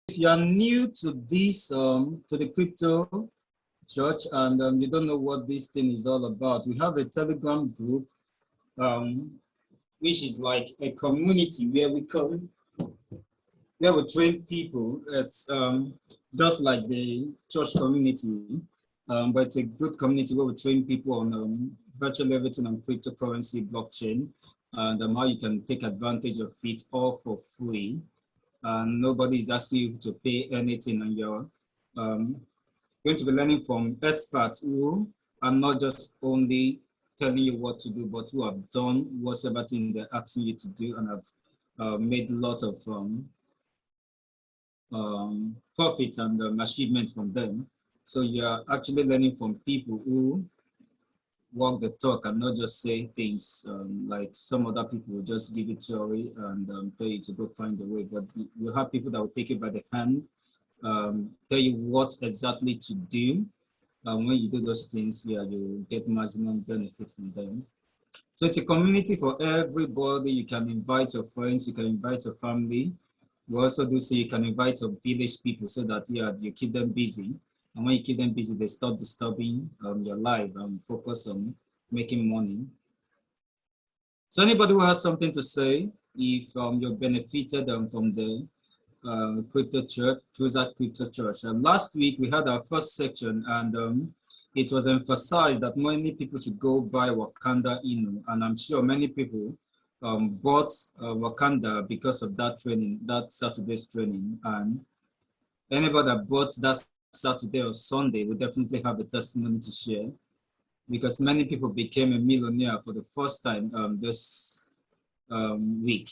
if you are new to this, to the crypto church, and you don't know what this thing is all about, we have a Telegram group, which is like a community where we come, where we train people. It's just like the church community, but it's a good community where we train people on virtually everything on cryptocurrency, blockchain, and how you can take advantage of it all for free. And nobody is asking you to pay anything, and you're going to be learning from experts who are not just only telling you what to do, but who have done whatever thing they're asking you to do and have made lots of profits and achievement from them. So you're actually learning from people who walk the talk and not just say things like some other people will just give you theory and tell you to go find a way. But you have people that will take it by the hand, tell you what exactly to do. And when you do those things, yeah, you get maximum benefit from them. So it's a community for everybody. You can invite your friends, you can invite your family. We also do say you can invite your village people so that you keep them busy. And when you keep them busy, they stop disturbing your life and focus on making money. So anybody who has something to say, if you benefited from the crypto church, Truzact crypto church. And last week we had our first section, and it was emphasized that many people should go buy Wakanda Inu, and I'm sure many people bought Wakanda because of that training, that Saturday's training. And anybody that bought that Saturday or Sunday will definitely have a testimony to share, because many people became a millionaire for the first time this week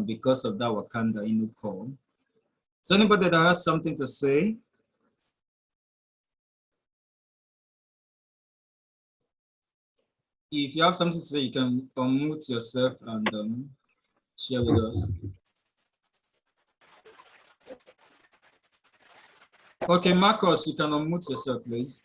because of that Wakanda Inu call. So anybody that has something to say? If you have something to say, you can unmute yourself and share with us. Okay, Marcus, you can unmute yourself, please.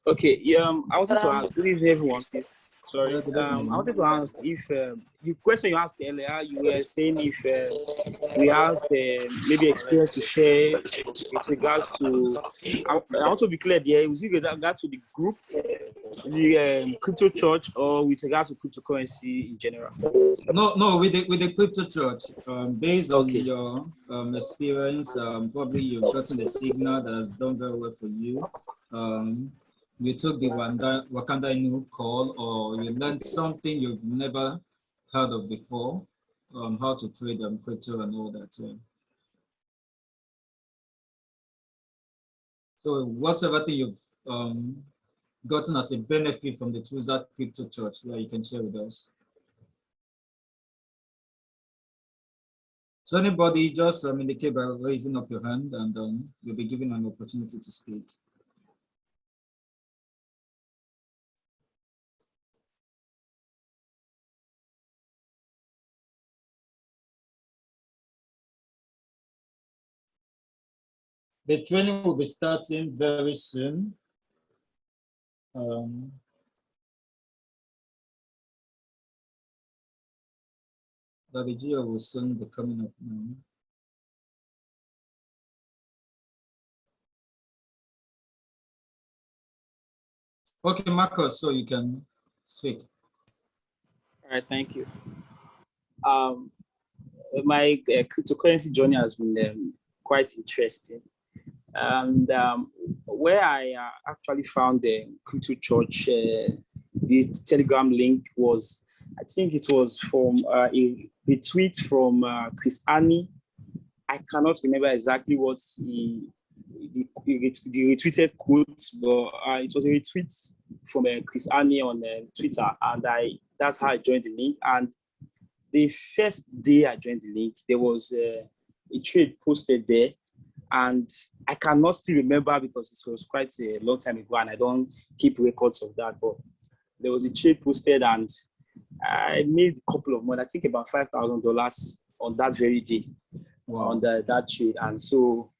Okay, I wanted to ask, good evening, everyone, please. Sorry, I wanted to ask if the question you asked earlier, you were saying if we have maybe experience to share with regards to, I want to be clear there, was it with regard to the group, the crypto church, or with regard to cryptocurrency in general? No, with the crypto church, based on your experience, probably you've gotten a signal that has done very well for you. You took the Wakanda Inu call, or you learned something you've never heard of before, how to trade crypto and all that. Yeah. So whatever thing you've gotten as a benefit from the Truzact crypto church, yeah, you can share with us. So anybody, just indicate by raising up your hand, and you'll be given an opportunity to speak. The training will be starting very soon. The video will soon be coming up now. Okay, Marcus, so you can speak. All right, thank you. My cryptocurrency journey has been quite interesting. And where I actually found the crypto church, this Telegram link was, I think it was from a tweet from Chris Annie. I cannot remember exactly what the retweeted quote, but it was a retweet from Chris Annie on Twitter, and that's how I joined the link. And the first day I joined the link, there was a trade posted there, and I cannot still remember because it was quite a long time ago, and I don't keep records of that. But there was a trade posted, and I made a couple of money. I think about $5,000 on that very day. Wow. On that trade, and so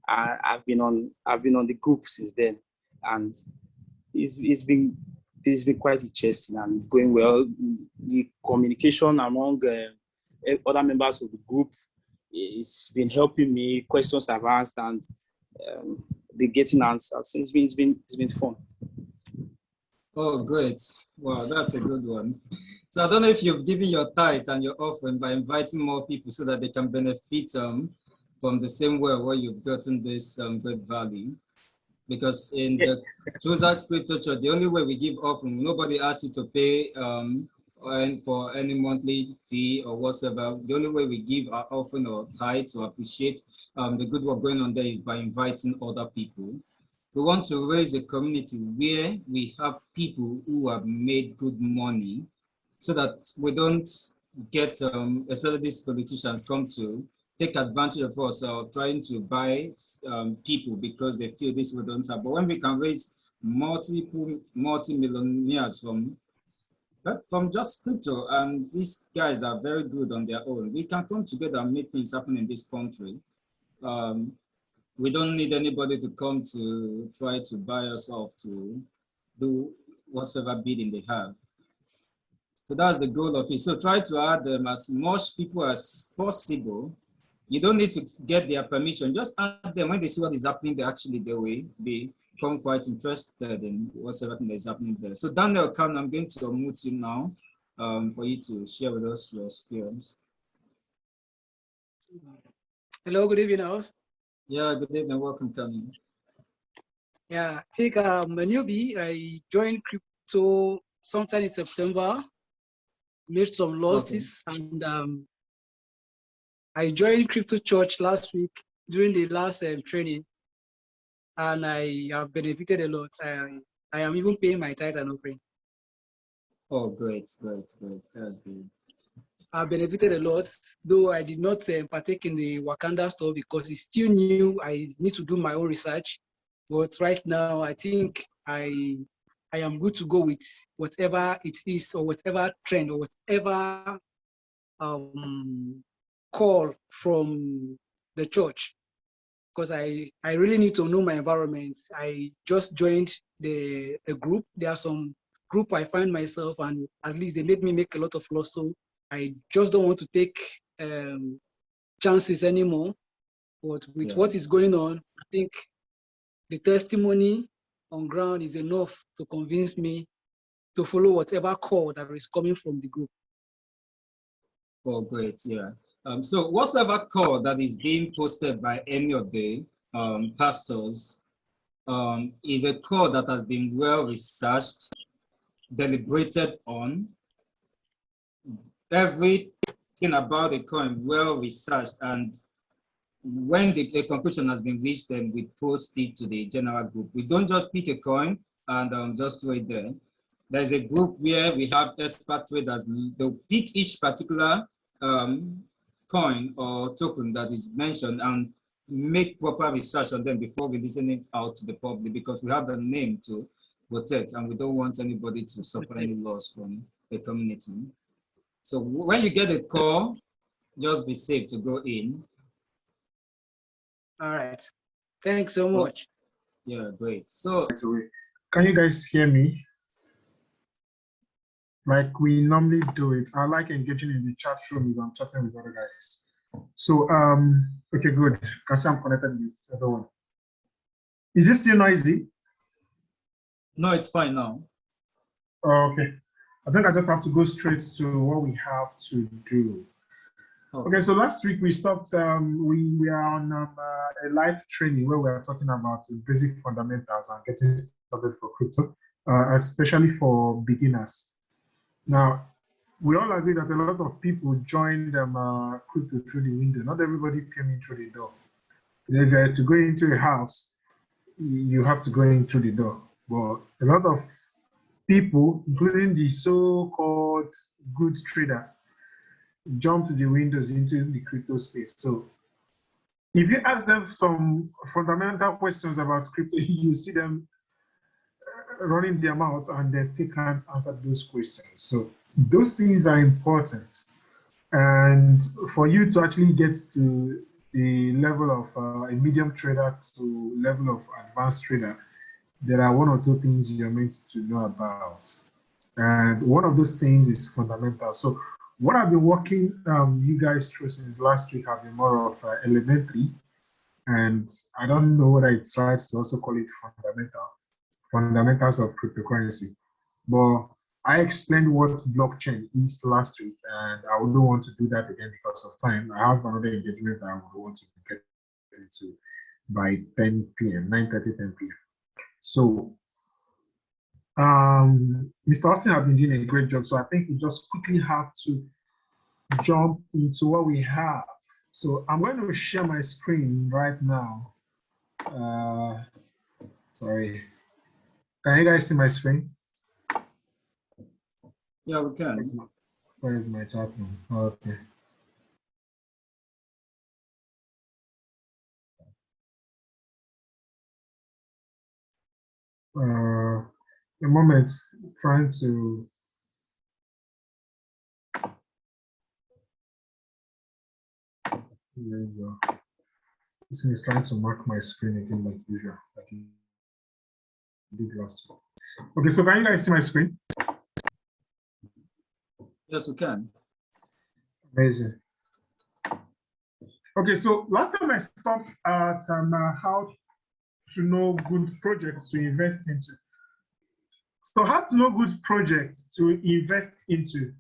I've been on the group since then, and it's been quite interesting and going well. The communication among other members of the group it's been helping me. Questions I've asked and been getting answers. It's been fun. Oh, great. Wow, that's a good one. So I don't know if you've given your tithe and your offering by inviting more people so that they can benefit from the same way where you've gotten this great value. Because in the Truzact Crypto Church, the only way we give offering, nobody asks you to pay for any monthly fee or whatsoever. The only way we give our offering or tithe to appreciate the good work going on there is by inviting other people. We want to raise a community where we have people who have made good money so that we don't get, especially these politicians come to take advantage of us or trying to buy people because they feel this we don't have. But when we can raise multi-millionaires from just crypto, and these guys are very good on their own, we can come together and make things happen in this country. We don't need anybody to come to try to buy us off to do whatever bidding they have. So that's the goal of it. So try to add as much people as possible. You don't need to get their permission. Just add them. When they see what is happening, they will become quite interested in whatever thing that is happening there. So Daniel, I'm going to unmute you now for you to share with us your experience. Hello, good evening, house. Yeah, good evening. Welcome, Kanye. Yeah, I think I'm a newbie. I joined crypto sometime in September, made some losses, okay. And I joined Crypto Church last week during the last training, and I have benefited a lot. I am even paying my tithe and offering. Oh, great. That's good. I benefited a lot, though I did not partake in the Wakanda stuff because it's still new. I need to do my own research. But right now, I think I am good to go with whatever it is, or whatever trend, or whatever call from the church. Because I really need to know my environment. I just joined the group. There are some group I find myself, and at least they made me make a lot of loss. So I just don't want to take chances anymore. But with what is going on, I think the testimony on ground is enough to convince me to follow whatever call that is coming from the group. Oh, great, yeah. So whatsoever call that is being posted by any of the pastors is a call that has been well researched, deliberated on. Everything about the coin well researched, and when the conclusion has been reached, then we post it to the general group. We don't just pick a coin and just throw it there. There's a group where we have expert traders. They'll pick each particular coin or token that is mentioned and make proper research on them before releasing it out to the public, because we have a name to protect and we don't want anybody to suffer any loss from the community. So when you get a call, just be safe to go in. All right. Thanks so much. Yeah, great. So can you guys hear me? Like we normally do it. I like engaging in the chat room if I'm chatting with other guys. So okay, good. Can see I'm connected with everyone. Is this still noisy? No, it's fine now. Okay. I think I just have to go straight to what we have to do. Okay, so last week we stopped, we are on a live training where we are talking about basic fundamentals and getting started for crypto, especially for beginners. Now, we all agree that a lot of people joined crypto through the window. Not everybody came in through the door. If to go into a house, you have to go in through the door. But a lot of people, including the so-called good traders, jumped the windows into the crypto space. So if you ask them some fundamental questions about crypto, you see them running their mouth and they still can't answer those questions. So those things are important. And for you to actually get to the level of a medium trader to level of advanced trader, there are one or two things you're meant to know about. And one of those things is fundamental. So what I've been working you guys through since last week have been more of elementary, and I don't know whether it tries to also call it fundamentals of cryptocurrency. But I explained what blockchain is last week, and I wouldn't want to do that again because of time. I have another engagement that I would want to get into by 10 p.m., 9:30, 10 p.m. So Mr. Austin has been doing a great job. So I think we just quickly have to jump into what we have. So I'm going to share my screen right now. Sorry. Can you guys see my screen? Yeah, we can. Where is my chat room? Okay. A moment, trying to. There you go. This thing is trying to mark my screen again, like usual, like it did last week. Okay, so can you guys see my screen? Yes, we can. Amazing. Okay, so last time I stopped at how to know good projects to invest into. So how to know good projects to invest into.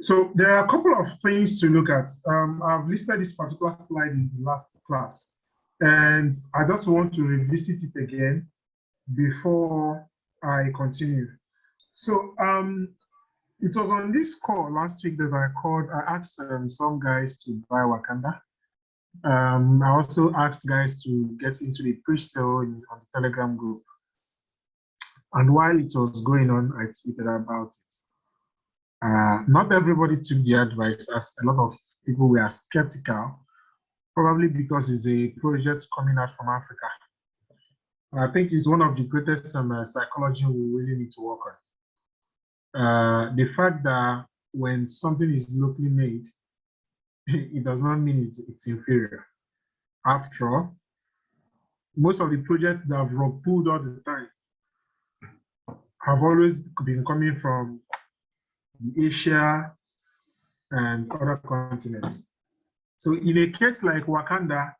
So there are a couple of things to look at. I've listed this particular slide in the last class, and I just want to revisit it again before I continue. So it was on this call last week that I asked some guys to buy Wakanda. I also asked guys to get into the pre-sale on the Telegram group. And while it was going on, I tweeted about it. Not everybody took the advice, as a lot of people were skeptical, probably because it's a project coming out from Africa. I think it's one of the greatest psychology we really need to work on. The fact that when something is locally made, it does not mean it's inferior. After all, most of the projects that have pulled all the time have always been coming from Asia and other continents. So in a case like Wakanda,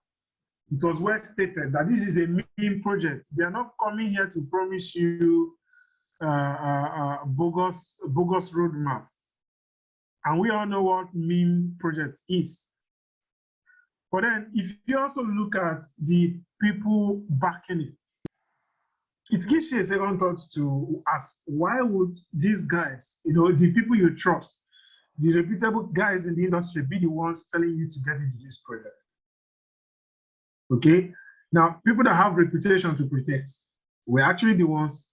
it was well stated that this is a meme project. They are not coming here to promise you bogus roadmap. And we all know what meme project is. But then if you also look at the people backing it, it gives you a second thought to ask, why would these guys, the people you trust, the reputable guys in the industry, be the ones telling you to get into this project? Okay, now people that have reputation to protect were actually the ones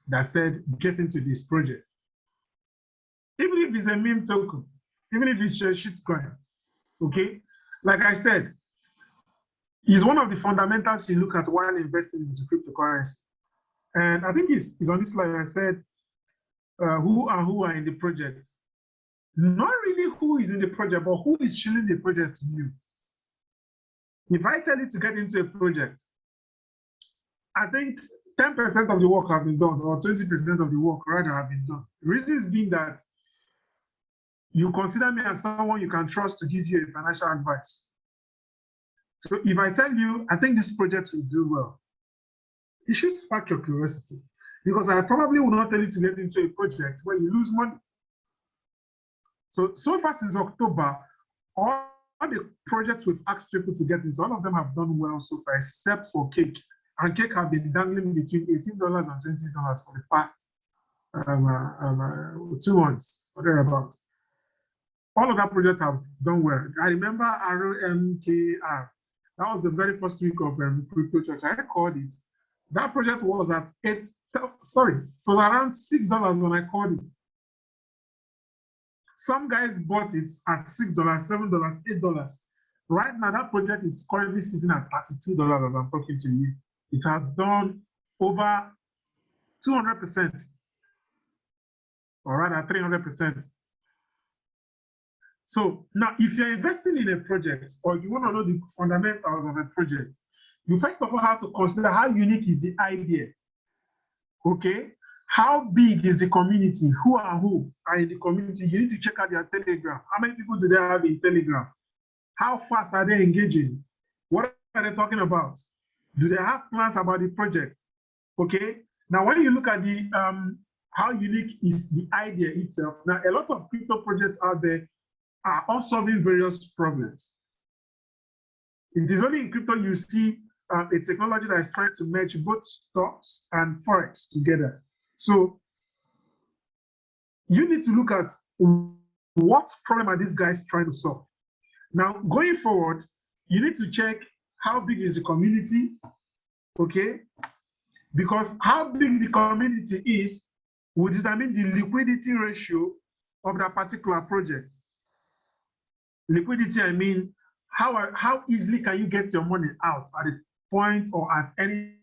that said get into this project. Even if it's a meme token, even if it's a shitcoin, okay? Like I said, it's one of the fundamentals you look at while investing into cryptocurrency. And I think it's on this slide I said, who are in the project. Not really who is in the project, but who is shilling the project to you. If I tell you to get into a project, I think 10% of the work have been done, or 20% of the work rather have been done. The reasons being that you consider me as someone you can trust to give you a financial advice. So if I tell you, I think this project will do well, it should spark your curiosity, because I probably will not tell you to get into a project where you lose money. So far since October, all the projects we've asked people to get into, all of them have done well so far, except for Cake. And Cake have been dangling between $18 and $20 for the past 2 months, or thereabouts. All of that projects have done well. I remember ROMKR. That was the very first week of Crypto Church. I called it. That project was at it was around $6 when I called it. Some guys bought it at $6, $7, $8. Right now, that project is currently sitting at $32 as I'm talking to you. It has done over 200%, or rather 300%. So now, if you're investing in a project, or you want to know the fundamentals of a project, you first of all have to consider how unique is the idea. Okay. How big is the community? Who are in the community? You need to check out their Telegram. How many people do they have in Telegram? How fast are they engaging? What are they talking about? Do they have plans about the project? Okay. Now, when you look at the how unique is the idea itself? Now, a lot of crypto projects out there are all solving various problems. It is only in crypto you see a technology that is trying to merge both stocks and forex together. So you need to look at what problem are these guys trying to solve. Now, going forward, you need to check how big is the community, okay? Because how big the community is will determine the liquidity ratio of that particular project. Liquidity, I mean, how easily can you get your money out at a point or at any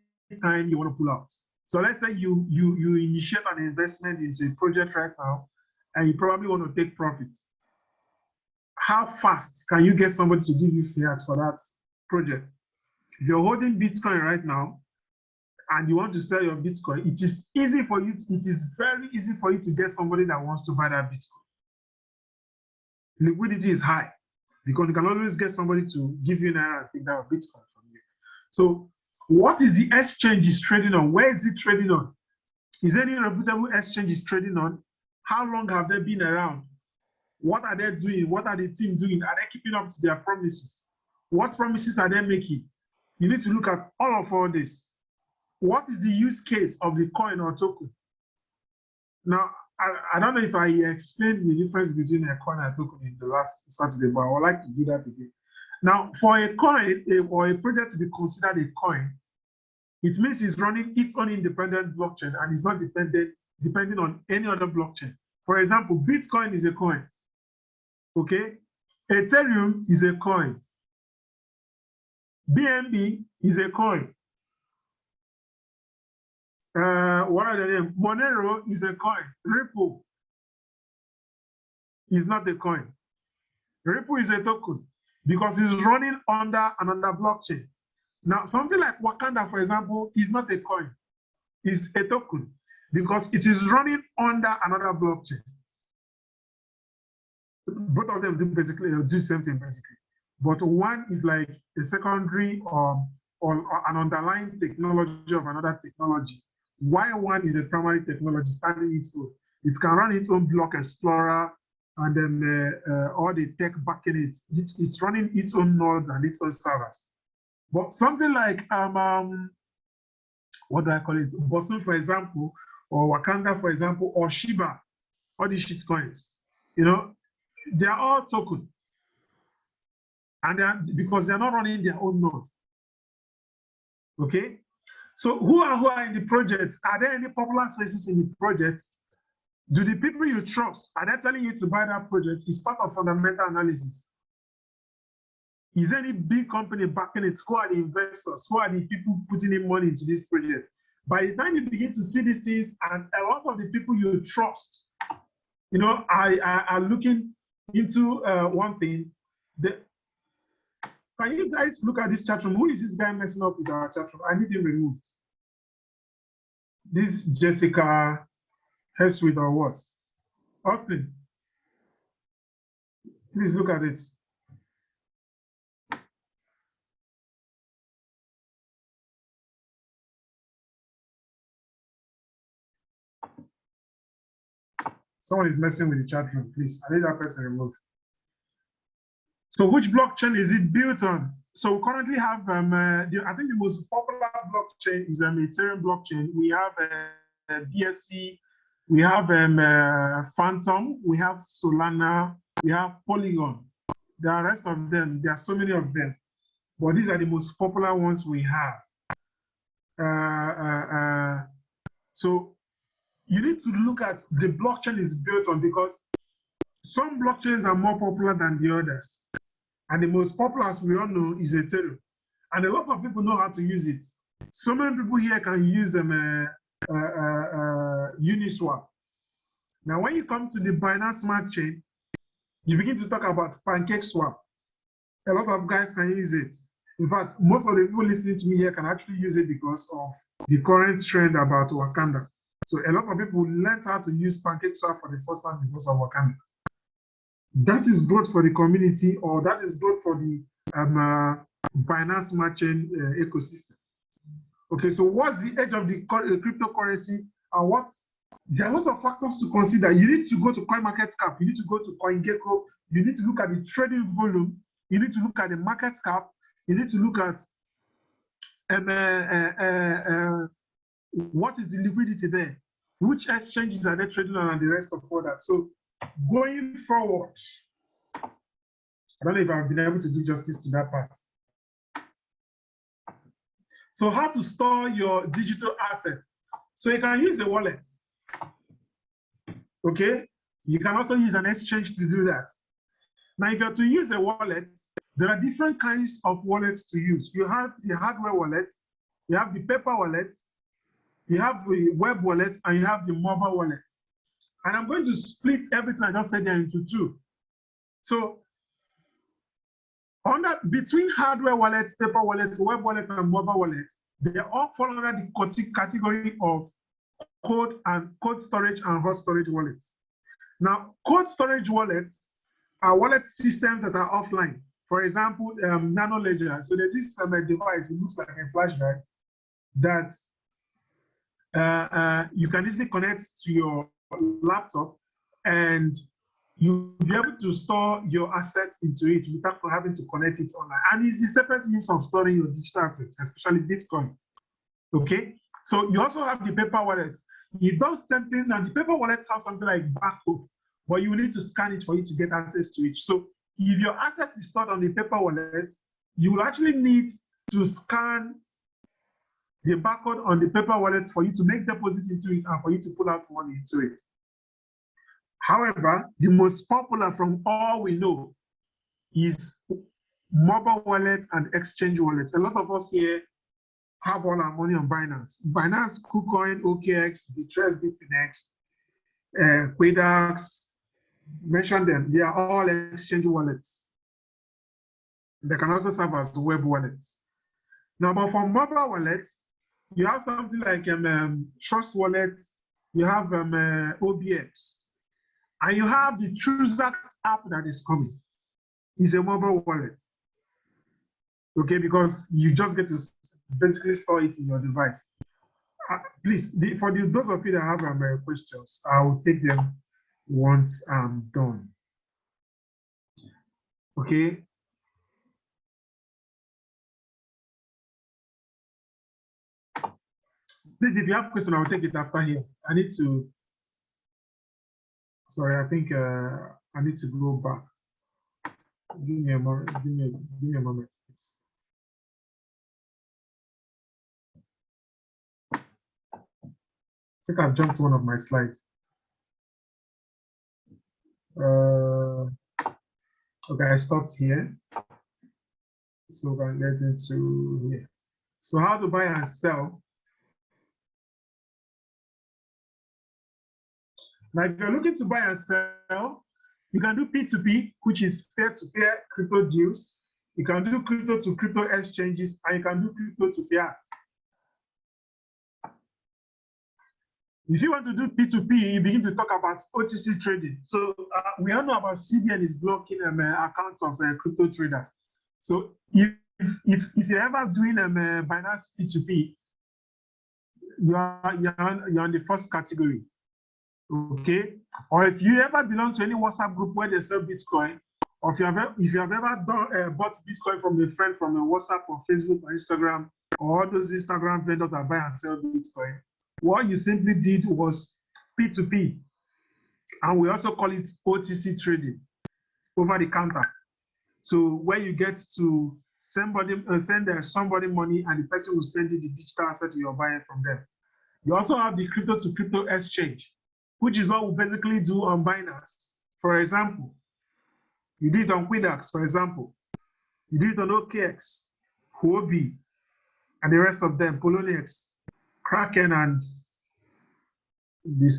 time you want to pull out? So let's say you initiate an investment into a project right now, and you probably want to take profits. How fast can you get somebody to give you fiat for that project? If you're holding Bitcoin right now, and you want to sell your Bitcoin, it is easy for you. It is very easy for you to get somebody that wants to buy that Bitcoin. Liquidity is high because you can always get somebody to give you Naira and take that Bitcoin from you. So what is the exchange is trading on? Where is it trading on? Is there any reputable exchange is trading on? How long have they been around? What are they doing? What are the team doing? Are they keeping up to their promises? What promises are they making? You need to look at all this. What is the use case of the coin or token? Now, I don't know if I explained the difference between a coin and a token in the last Saturday, but I would like to do that again. Now, for a coin or a project to be considered a coin, it means it's running its own independent blockchain and is not depending on any other blockchain. For example, Bitcoin is a coin. Okay? Ethereum is a coin. BNB is a coin. What are the names? Monero is a coin. Ripple is not a coin. Ripple is a token because it's running under another blockchain. Now, something like Wakanda, for example, is not a coin. It's a token because it is running under another blockchain. Both of them do the same thing basically. But one is like a secondary or an underlying technology of another technology. While one is a primary technology standing its own. It can run its own block explorer and then all the tech backing it. It's running its own nodes and its own servers. But something like what do I call it? Bosun, for example, or Wakanda, for example, or Shiba, all these shit coins, you know, they are all token. And because they're not running their own node. Okay? So who are in the project? Are there any popular faces in the project? Do the people you trust, are they telling you to buy that project? It's part of fundamental analysis. Is there any big company backing it? Who are the investors? Who are the people putting in money into this project? By the time you begin to see these things, and a lot of the people you trust, you know, are looking into one thing. Can you guys look at this chat room? Who is this guy messing up with our chat room? I need him removed. This Jessica Heswith or what? Austin, please look at it. Someone is messing with the chat room, please. I need that person removed. So which blockchain is it built on? So we currently have, I think the most popular blockchain is Ethereum blockchain. We have BSC, we have Phantom, we have Solana, we have Polygon. There are rest of them. There are so many of them, but these are the most popular ones we have. So you need to look at the blockchain is built on, because some blockchains are more popular than the others. And the most popular, as we all know, is Ethereum. And a lot of people know how to use it. So many people here can use Uniswap. Now, when you come to the Binance Smart Chain, you begin to talk about PancakeSwap. A lot of guys can use it. In fact, most of the people listening to me here can actually use it because of the current trend about Wakanda. So a lot of people learned how to use PancakeSwap for the first time because of Wakanda. That is good for the community, or that is good for the Binance matching ecosystem. Okay, so what's the edge of the cryptocurrency, and there are lots of factors to consider. You need to go to CoinMarketCap, you need to go to CoinGecko, you need to look at the trading volume, you need to look at the market cap, you need to look at what is the liquidity there, which exchanges are they trading on, and the rest of all that. So going forward, I don't know if I've been able to do justice to that part. So how to store your digital assets. So you can use a wallet. Okay, you can also use an exchange to do that. Now, if you're to use a wallet, there are different kinds of wallets to use. You have the hardware wallet, you have the paper wallet, you have the web wallet, and you have the mobile wallet. And I'm going to split everything I just said there into two. So between hardware wallets, paper wallets, web wallet, and mobile wallet, they all fall under the category of cold storage and hot storage wallets. Now, cold storage wallets are wallet systems that are offline. For example, Nano Ledger. So there's this device, it looks like a flash drive, that you can easily connect to your laptop, and you'll be able to store your assets into it without having to connect it online. And it's the safest means of storing your digital assets, especially Bitcoin. Okay, so you also have the paper wallet. It does something, and the paper wallet has something like barcode, but you will need to scan it for you to get access to it. So if your asset is stored on the paper wallet, you will actually need to scan the barcode on the paper wallet for you to make deposits into it and for you to pull out money into it. However, the most popular from all we know is mobile wallet and exchange wallet. A lot of us here have all our money on Binance. Binance, KuCoin, OKX, Bittrex, Bitfinex, Quadax, mention them. They are all exchange wallets. They can also serve as web wallets. Now, but for mobile wallets, you have something like Trust Wallet, you have OBX, and you have the Truzact app that is coming. It's a mobile wallet. Okay, because you just get to basically store it in your device. Please, for those of you that have questions, I will take them once I'm done. Okay. Please, if you have a question, I will take it after here. I need to. Sorry, I think I need to go back. Give me a moment. Give me a moment, please. I think I've jumped one of my slides. Okay, I stopped here. So we can get into here. So how to buy and sell. Now, if you're looking to buy and sell, you can do P2P, which is peer-to-peer crypto deals. You can do crypto to crypto exchanges, and you can do crypto to fiat. If you want to do P2P, you begin to talk about OTC trading. So we all know about CBN is blocking accounts of crypto traders. So if you're ever doing Binance P2P, you're on the first category. Okay, or if you ever belong to any WhatsApp group where they sell Bitcoin, or if you have ever bought Bitcoin from a friend from a WhatsApp or Facebook or Instagram, or all those Instagram vendors that buy and sell Bitcoin, what you simply did was P2P, and we also call it OTC trading, over the counter. So where you get to send somebody money, and the person will send you the digital asset you're buying from them. You also have the crypto to crypto exchange, which is what we basically do on Binance. For example, you do it on Quadax, for example. You do it on OKX, Huobi, and the rest of them, Poloniex, Kraken, and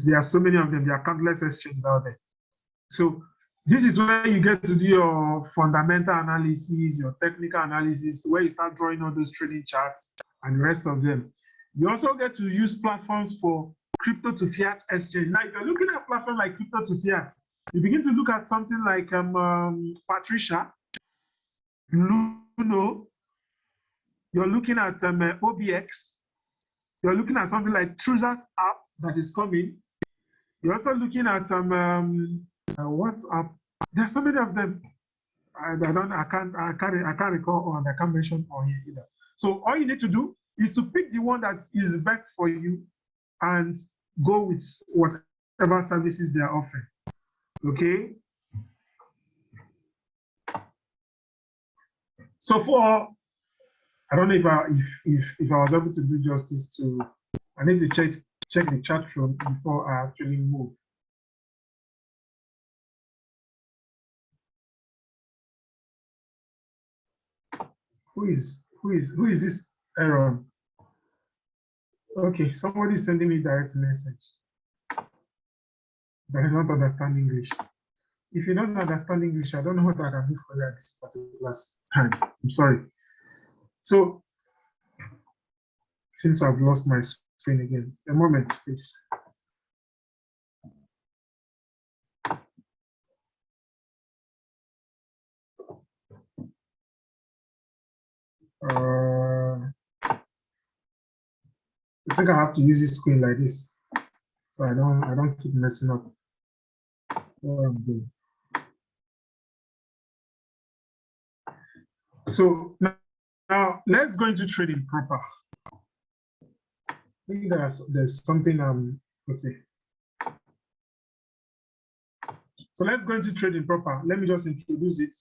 there are so many of them. There are countless exchanges out there. So this is where you get to do your fundamental analysis, your technical analysis, where you start drawing all those trading charts and the rest of them. You also get to use platforms for crypto to fiat exchange. Now, if you're looking at platforms like crypto to fiat, you begin to look at something like Patricia, Luno, you're looking at OBX, you're looking at something like Truzact app that is coming. You're also looking at WhatsApp. There's so many of them. I can't recall, or I can't mention on here either. So all you need to do is to pick the one that is best for you and go with whatever services they are offering. Okay. So for, I don't know if I was able to do justice to, I need to check the chat room before I actually move. Who is this Aaron? Okay, somebody is sending me direct message. But I don't understand English. If you don't understand English, I don't know what I can do for you at this particular time. I'm sorry. So, since I've lost my screen again, a moment, please. I think I have to use this screen like this, so I don't keep messing up what I'm doing. So now let's go into trading proper. I think there's something okay. So let's go into trading proper. Let me just introduce it.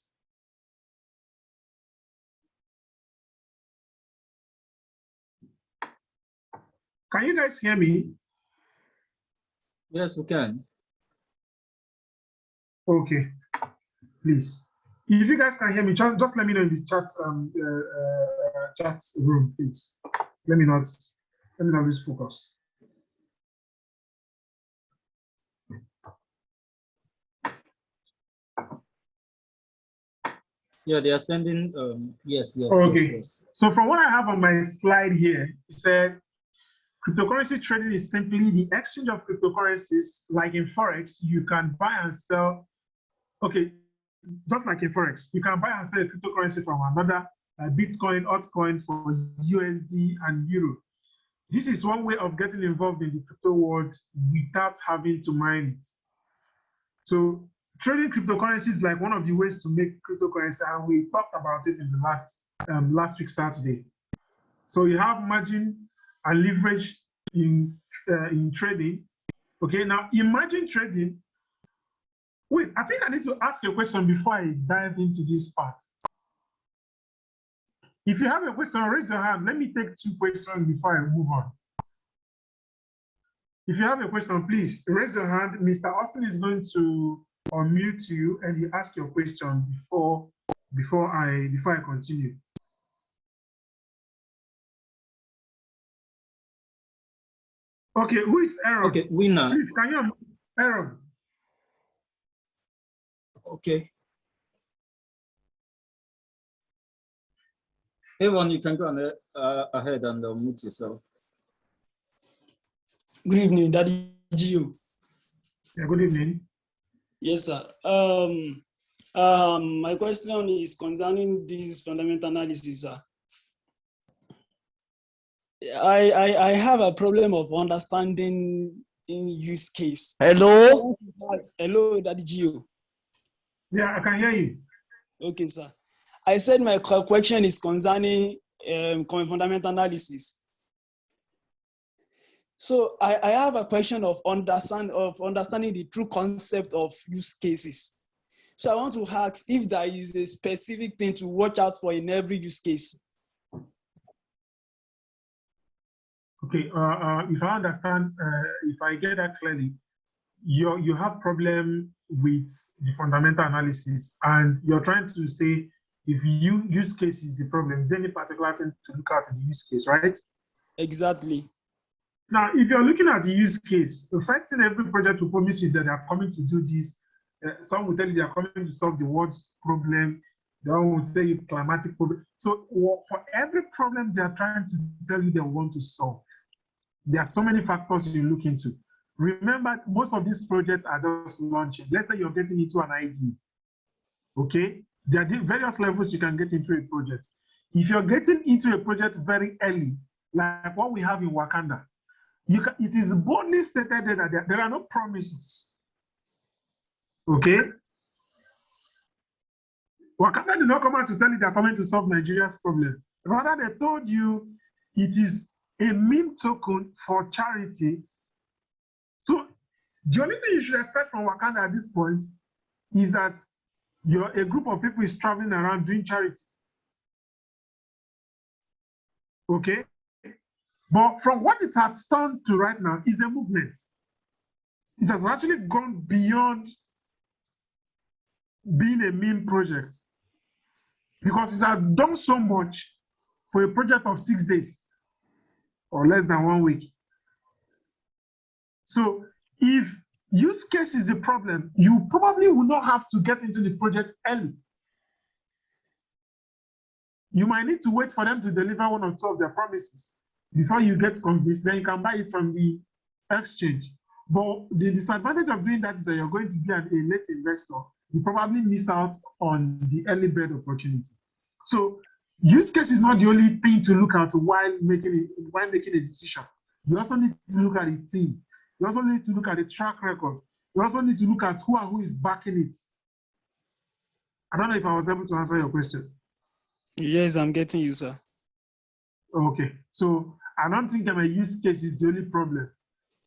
Can you guys hear me? Yes, we can. Okay, please. If you guys can hear me, just let me know in the chat chat room, please. Let me not lose focus. Yeah, they are sending. Yes. Okay. Yes. So from what I have on my slide here, it said cryptocurrency trading is simply the exchange of cryptocurrencies. Like in Forex, you can buy and sell. Okay, just like in Forex, you can buy and sell a cryptocurrency from another, Bitcoin, altcoin for USD and Euro. This is one way of getting involved in the crypto world without having to mine it. So trading cryptocurrency is like one of the ways to make cryptocurrency, and we talked about it in the last week Saturday. So you have margin and leverage in trading. Okay, now imagine trading. Wait, I think I need to ask you a question before I dive into this part. If you have a question, raise your hand. Let me take 2 questions before I move on. If you have a question, please raise your hand. Mr. Austin is going to unmute you and you ask your question before I continue. Okay, who is Aaron? Okay, winner. Please, can you Aaron? Okay. Everyone, you can go on ahead and unmute yourself. Good evening, Daddy Gio. Yeah, good evening. Yes, sir. My question is concerning this fundamental analysis, sir. I have a problem of understanding in use case. Hello? Hello, Daddy Gio. Yeah, I can hear you. Okay, sir. I said my question is concerning fundamental analysis. So I have a question of understanding the true concept of use cases. So I want to ask if there is a specific thing to watch out for in every use case. Okay, if I understand, if I get that clearly, you have problem with the fundamental analysis, and you're trying to say if you use case is the problem, is there any particular thing to look at in the use case, right? Exactly. Now, if you're looking at the use case, the first thing every project will promise you is that they are coming to do this. Some will tell you they are coming to solve the world's problem. The one will tell you climatic problem. So for every problem they are trying to tell you they want to solve, There are so many factors you look into. Remember, most of these projects are just launching. Let's say you're getting into an idea. Okay? There are various levels you can get into a project. If you're getting into a project very early, like what we have in Wakanda, it is boldly stated that there are no promises. Okay? Wakanda did not come out to tell you they're coming to solve Nigeria's problem. Rather, they told you it is a mean token for charity. So the only thing you should expect from Wakanda at this point is that a group of people is traveling around doing charity. Okay? But from what it has turned to right now is a movement. It has actually gone beyond being a meme project because it has done so much for a project of 6 days or less than 1 week. So if use case is the problem, you probably will not have to get into the project early. You might need to wait for them to deliver one or two of their promises before you get convinced, then you can buy it from the exchange. But the disadvantage of doing that is that you're going to be a late investor. You probably miss out on the early bird opportunity. So use case is not the only thing to look at while making a decision. You also need to look at the team. You also need to look at the track record. You also need to look at who is backing it. I don't know if I was able to answer your question. Yes, I'm getting you, sir. Okay, so I don't think that my use case is the only problem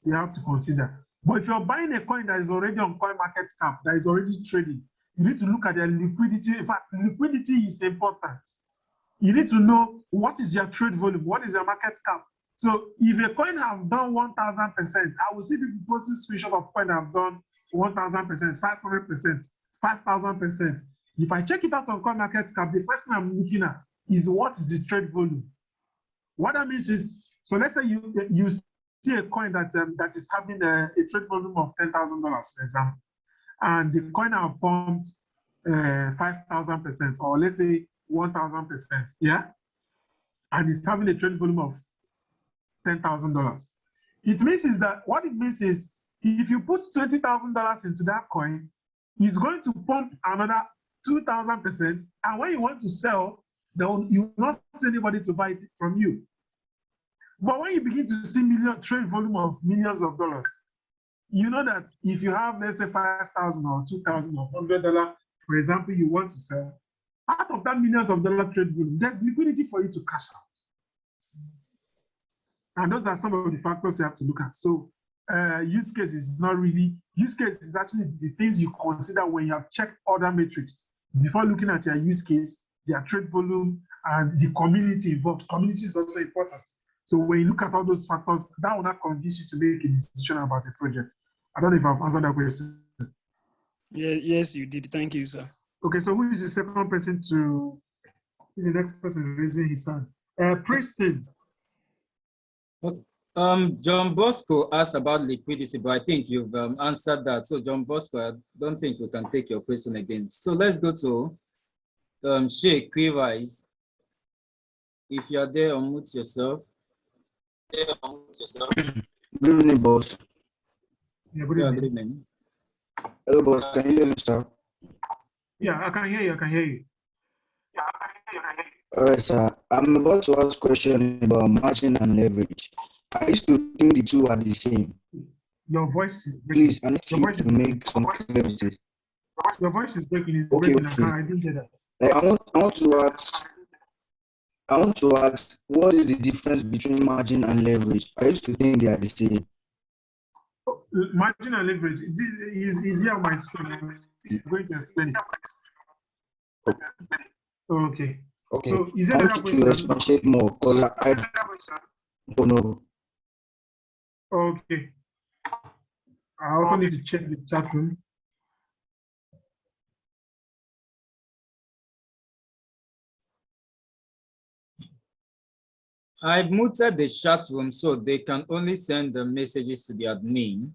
you have to consider. But if you're buying a coin that is already on CoinMarketCap, that is already trading, you need to look at their liquidity. In fact, liquidity is important. You need to know what is your trade volume, what is your market cap. So if a coin have done 1,000%, I will see people posting screenshot of coin that have done 1,000%, 500%, 5,000%. If I check it out on CoinMarketCap, the first thing I'm looking at is what is the trade volume. What that means is, so let's say you see a coin that is having a trade volume of $10,000, for example, and the coin have pumped 5,000%, or let's say 1,000%, yeah, and it's having a trade volume of $10,000. It means is that what it means is if you put $20,000 into that coin, it's going to pump another 2,000%, and when you want to sell, you will not see anybody to buy it from you. But when you begin to see trade volume of millions of dollars, you know that if you have, let's say, 5,000 or 2,000 or $100, for example, you want to sell, out of that millions of dollar trade volume, there's liquidity for you to cash out. And those are some of the factors you have to look at. So use case is not really, use case is actually the things you consider when you have checked other metrics before looking at your use case, their trade volume, and the community involved. Community is also important. So when you look at all those factors, that will not convince you to make a decision about a project. I don't know if I've answered that question. Yes, you did. Thank you, sir. Okay, so who is the second person to, who's the next person raising his hand? Preston. Okay. John Bosco asked about liquidity, but I think you've answered that. So John Bosco, I don't think we can take your question again. So let's go to Sheikh Quivise. If you are there, unmute yourself. Good evening, boss. Yeah, good evening. Hello, boss. Can you hear me, sir? Yeah, I can hear you. I can hear you. All right, sir. I'm about to ask a question about margin and leverage. I used to think the two are the same. Your voice is breaking. Please, I need you to make some clarity. Your voice is breaking. It's Okay, breaking. okay. I didn't hear that. Like, I want to ask, what is the difference between margin and leverage? I used to think they are the same. Margin and leverage is here on my screen. I'm going to explain it. Okay. Okay. So is there I another want you to expatiate more because I don't know. Okay. I also need to check the chat room. I've muted the chat room so they can only send the messages to the admin.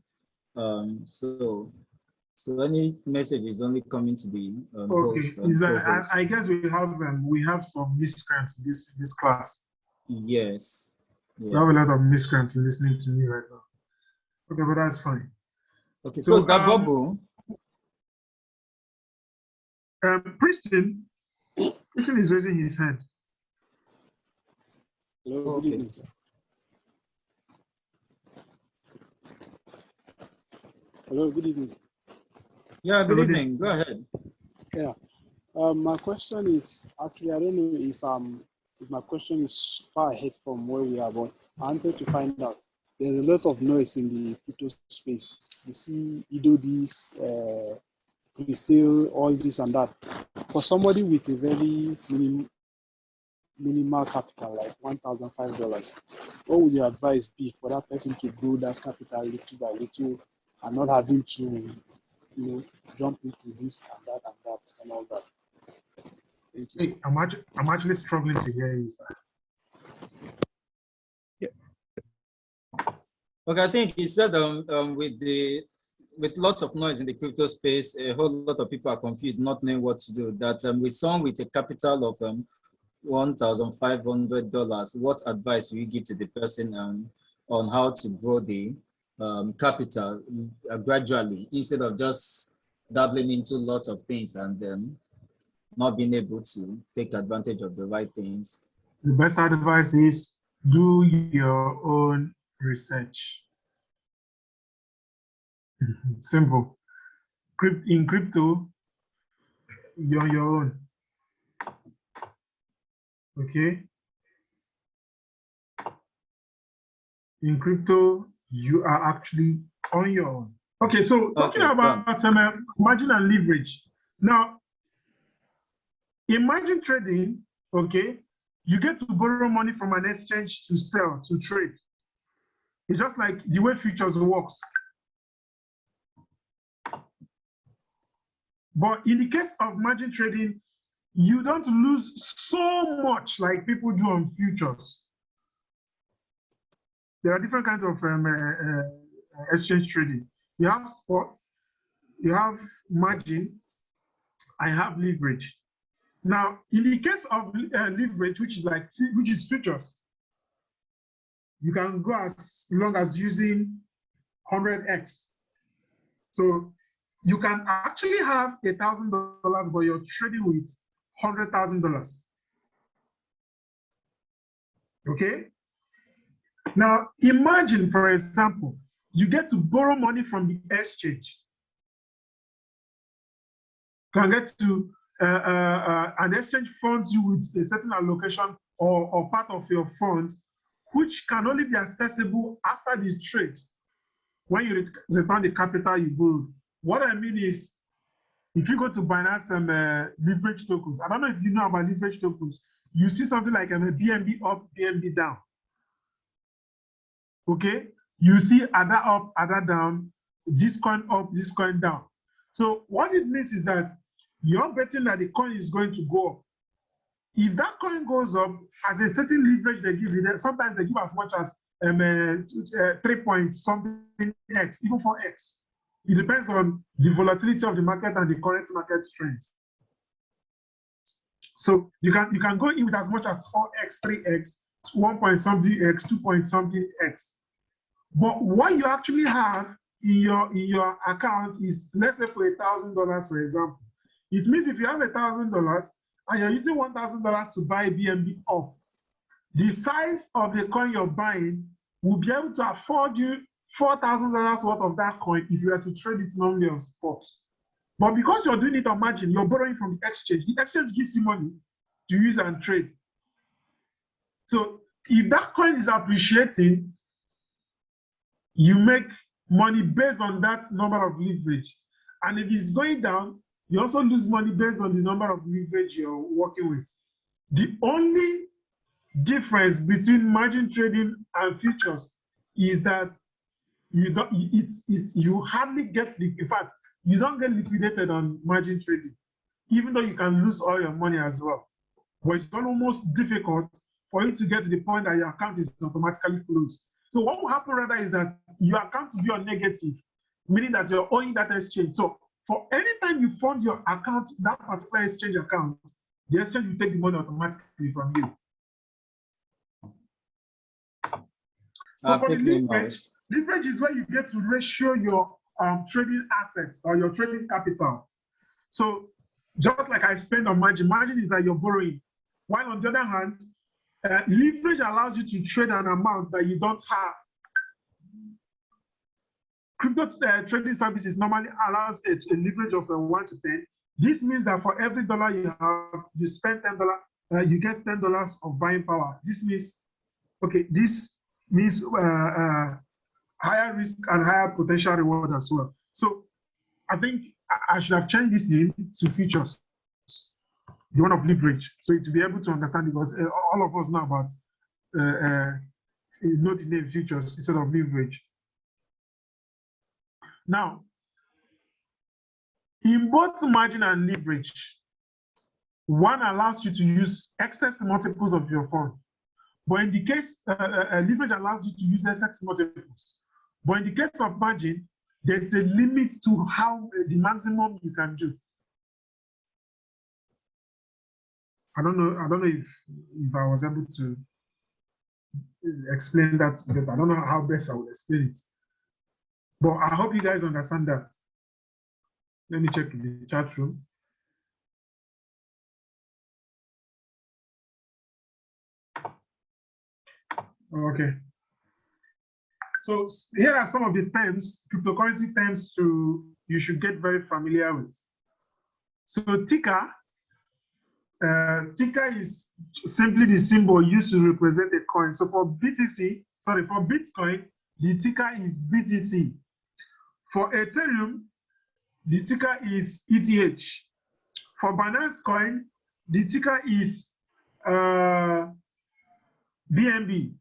So any message is only coming to the host. I guess we have some miscreants in this class. Yes. Yes. We have a lot of miscreants listening to me right now. Okay, but that's fine. Okay, so that bubble. Christian is raising his hand. Hello, good evening, sir. Hello, good evening. Yeah, good evening. Go ahead. Yeah. My question is actually, I don't know if my question is far ahead from where we are, but I wanted to find out. There's a lot of noise in the crypto space. You see, this, pre-sale, all this and that. For somebody with a very minimal capital, like $1,005, what would your advice be for that person to grow that capital little by little and not having to, jump into this and that and all that? Thank you. Hey, I'm actually struggling to hear you, sir. Okay, I think he said with lots of noise in the crypto space, a whole lot of people are confused, not knowing what to do. That with someone with a capital of $1,500, what advice will you give to the person on how to grow the capital gradually instead of just dabbling into lots of things and not being able to take advantage of the right things? The best advice is do your own research. Simple. In crypto, you're on your own. Okay? In crypto, you are actually on your own. Okay, so talking about margin and leverage. Now, in margin trading, okay, you get to borrow money from an exchange to sell, to trade. It's just like the way futures works. But in the case of margin trading, you don't lose so much like people do on futures. There are different kinds of exchange trading. You have spots, you have margin, and you have leverage. Now, in the case of leverage, which is futures, you can go as long as using 100x. So you can actually have $1,000, but you're trading with $100,000. Okay. Now imagine, for example, you get to borrow money from the exchange. You can get to an exchange funds you with a certain allocation or part of your funds, which can only be accessible after the trade when you return the capital you borrowed. What I mean is, if you go to Binance and leverage tokens, I don't know if you know about leverage tokens, you see something like a BNB up, BNB down. Okay, you see ADA up, ADA down, this coin up, this coin down. So what it means is that you're betting that the coin is going to go up. If that coin goes up at a certain leverage they give you, sometimes they give as much as 3 point something x, even 4x. It depends on the volatility of the market and the current market trends. So you can go in with as much as 4x, 3x, 1 point something x, 2 point something x. But what you actually have in your account is, let's say for $1,000, for example. It means if you have $1,000 and you're using $1,000 to buy BNB up, the size of the coin you're buying will be able to afford you $4,000 worth of that coin if you were to trade it normally on spot. But because you're doing it on margin, you're borrowing from the exchange. The exchange gives you money to use and trade. So if that coin is appreciating, you make money based on that number of leverage. And if it's going down, you also lose money based on the number of leverage you're working with. The only difference between margin trading and futures is that you hardly get, in fact, you don't get liquidated on margin trading, even though you can lose all your money as well. But it's almost difficult for you to get to the point that your account is automatically closed. So what will happen rather is that your account will be on negative, meaning that you're owing that exchange. So for any time you fund your account, that particular exchange account, the exchange will take the money automatically from you. So I've for the taken him out. leverage is where you get to ratio your trading assets or your trading capital. So just like I spend on margin, margin is that you're borrowing. While on the other hand, leverage allows you to trade an amount that you don't have. Crypto trading services normally allows a leverage of 1 to 10. This means that for every dollar you have, you spend $10, you get $10 of buying power. This means, okay, this means higher risk and higher potential reward as well. So I think I should have changed this name to futures, the one of leverage, so to be able to understand, because all of us know about know the name futures instead of leverage. Now, in both margin and leverage, one allows you to use excess multiples of your fund. But in the case, leverage allows you to use excess multiples. But in the case of margin, there's a limit to how the maximum you can do. I don't know if I was able to explain that, but I don't know how best I will explain it. But I hope you guys understand that. Let me check the chat room. Okay. So here are some of the terms, cryptocurrency terms you should get very familiar with. So ticker is simply the symbol used to represent a coin. So for Bitcoin, the ticker is BTC. For Ethereum, the ticker is ETH. For Binance Coin, the ticker is BNB.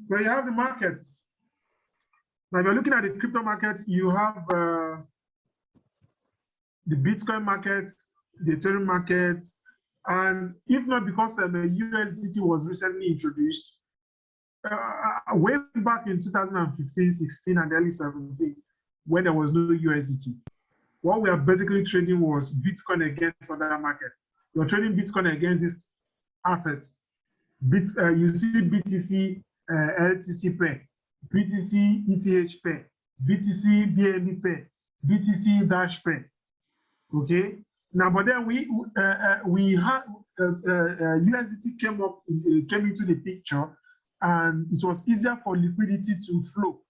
So you have the markets. Now, if you're looking at the crypto markets, you have the Bitcoin market, the Ethereum market, and if not because the USDT was recently introduced, way back in 2015, 16, and early 17, when there was no USDT, what we are basically trading was Bitcoin against other markets. You're trading Bitcoin against this asset. You see BTC, LTC pair, BTC ETH pair, BTC BNB pair, BTC Dash pair. Okay. Now, but then we had USDT came into the picture, and it was easier for liquidity to flow.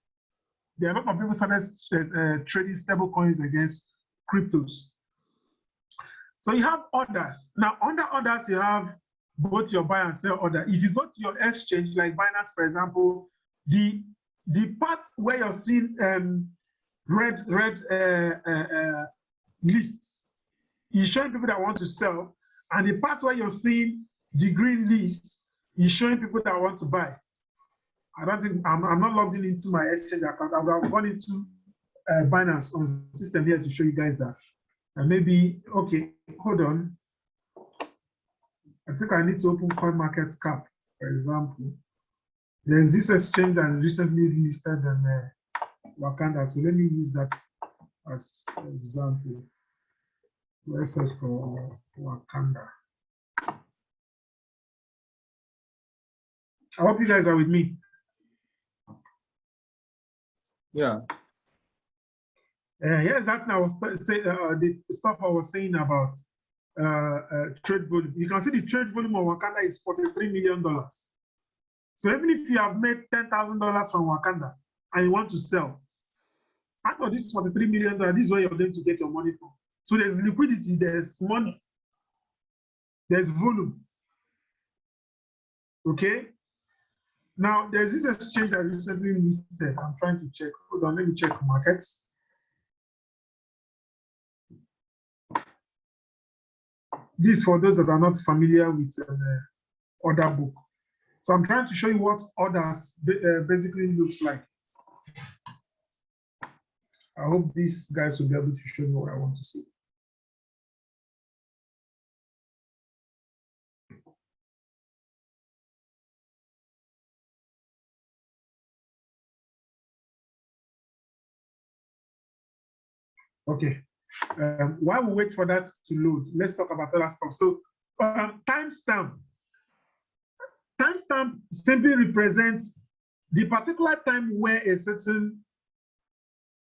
There are a lot of people started trading stable coins against cryptos. So you have orders. Now, under orders, you have both your buy and sell order. If you go to your exchange, like Binance, for example, the part where you're seeing red lists is showing people that want to sell, and the part where you're seeing the green list is showing people that want to buy. I don't think I'm not logged into my exchange account. I've gone into Binance on system here to show you guys that. And maybe, okay, hold on. I think I need to open CoinMarketCap, for example. There's this exchange that recently listed in Wakanda. So let me use that as an example. Let's search for Wakanda. I hope you guys are with me. Yeah. Here's that I was saying, the stuff I was saying about trade volume. You can see the trade volume of Wakanda is $43 million. So even if you have made $10,000 from Wakanda and you want to sell, out of this $43 million, this is where you're going to get your money from. So there's liquidity, there's money, there's volume. Okay. Now there's this exchange that recently listed. I'm trying to check. Hold on, let me check markets. This for those that are not familiar with order book. So I'm trying to show you what orders basically looks like. I hope these guys will be able to show me what I want to see. Okay, While we wait for that to load, let's talk about other stuff. So timestamp. Timestamp simply represents the particular time where a certain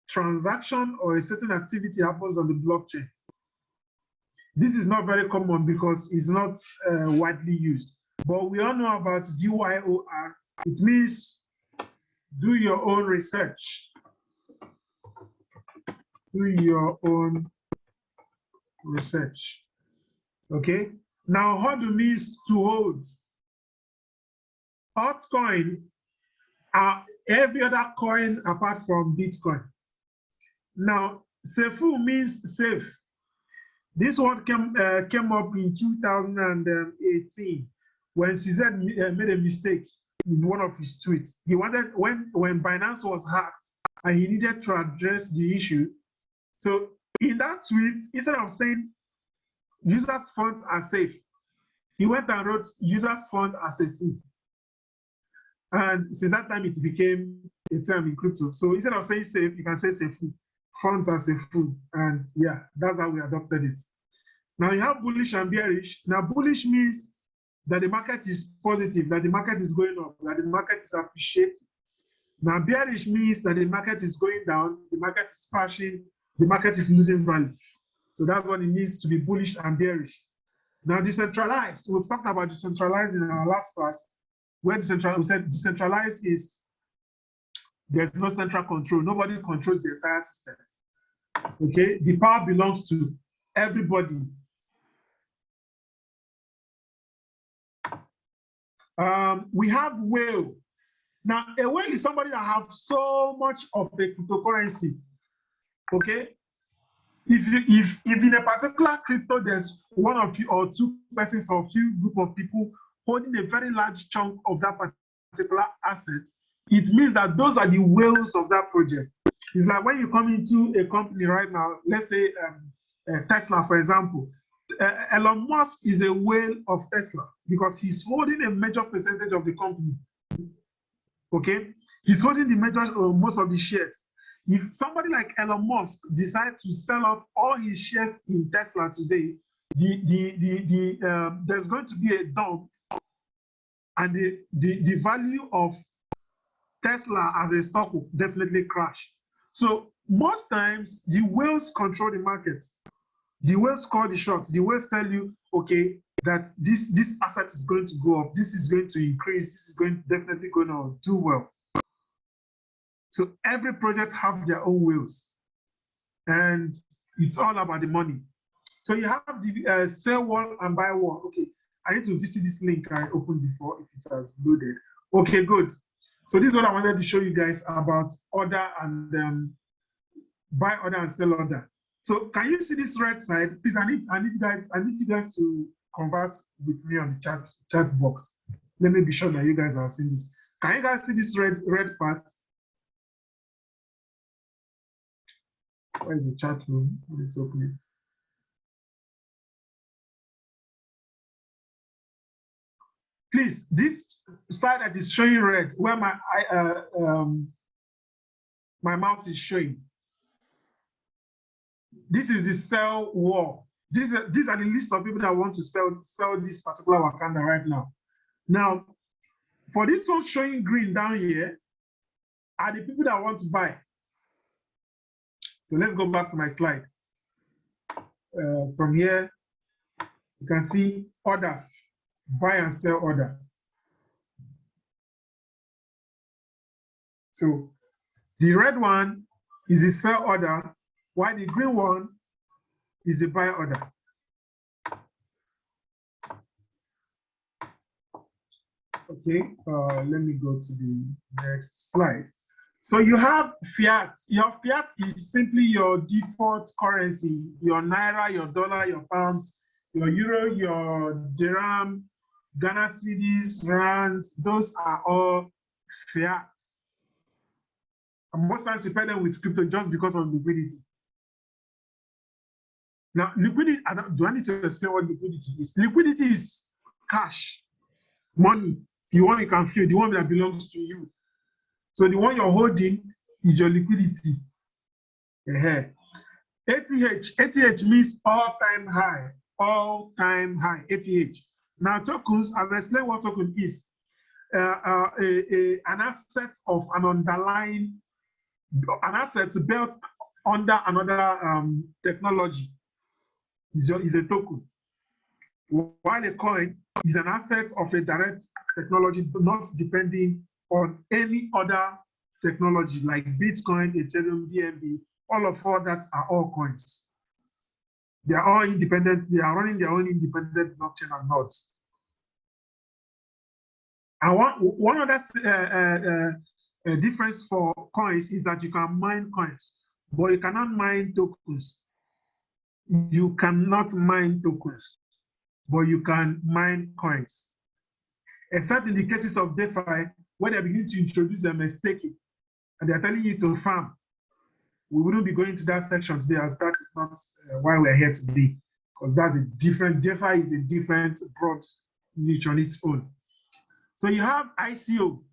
transaction or a certain activity happens on the blockchain. This is not very common because it's not widely used. But we all know about DYOR. It means do your own research. Do your own research. Okay. Now, HODL means to hold. Altcoin are every other coin apart from Bitcoin. Now, Sefu means safe. This word came up in 2018 when CZ made a mistake in one of his tweets. He wanted, when Binance was hacked and he needed to address the issue. So in that tweet, instead of saying users' funds are safe, he went and wrote users' funds are safe. And since that time, it became a term in crypto. So instead of saying safe, you can say safe. Funds are safe. And yeah, that's how we adopted it. Now you have bullish and bearish. Now bullish means that the market is positive, that the market is going up, that the market is appreciating. Now bearish means that the market is going down, the market is crashing, the market is losing value. So that's what it means to be bullish and bearish. Now decentralized, we've talked about decentralized in our last class. Where decentralized, we said decentralized is there's no central control. Nobody controls the entire system. Okay, the power belongs to everybody. We have whale. Now, a whale is somebody that have so much of a cryptocurrency. Okay, if in a particular crypto there's one of you or two persons or few group of people holding a very large chunk of that particular asset, it means that those are the whales of that project. It's like when you come into a company right now, let's say Tesla, for example. Elon Musk is a whale of Tesla because he's holding a major percentage of the company. Okay, he's holding the major most of the shares. If somebody like Elon Musk decides to sell off all his shares in Tesla today, there's going to be a dump, and the value of Tesla as a stock will definitely crash. So most times the whales control the market. The whales call the shots. The whales tell you, okay, that this asset is going to go up. This is going to increase. This is definitely going to do well. So every project have their own whales, and it's all about the money. So you have the sell wall and buy wall. Okay, I need to visit this link I opened before if it has loaded. Okay, good. So this is what I wanted to show you guys about order and buy order and sell order. So can you see this red side? Please, I need you guys to converse with me on the chat box. Let me be sure that you guys are seeing this. Can you guys see this red part? Where is the chat room? Let's open it. Please, this side that is showing red, where my mouse is showing. This is the sell wall. These are the list of people that want to sell this particular Wakanda right now. Now, for this one showing green down here, are the people that want to buy. So let's go back to my slide. From here, you can see orders, buy and sell order. So the red one is the sell order, while the green one is the buy order. Okay, let me go to the next slide. So you have fiat. Your fiat is simply your default currency, your naira, your dollar, your pounds, your euro, your dirham, Ghana cedis, rands. Those are all fiat. And most times you pay them with crypto just because of liquidity. Now, liquidity, do I need to explain what liquidity is? Liquidity is cash, money, the one you can feel, the one that belongs to you. So the one you're holding is your liquidity. ATH means all-time high. All-time high, ATH. Now tokens, I've explained what token is. An asset of an underlying, an asset built under another technology is a token. While a coin is an asset of a direct technology, not depending on any other technology like Bitcoin, Ethereum, BNB, all that are all coins. They are all independent, they are running their own independent blockchain and nodes. And one other difference for coins is that you can mine coins, but you cannot mine tokens. You cannot mine tokens, but you can mine coins. Except in the cases of DeFi, where they begin to introduce them as staking, and they're telling you to farm. We wouldn't be going to that section today, as that is not why we're here today, because that's a different, DeFi is a different broad niche on its own. So you have ICO.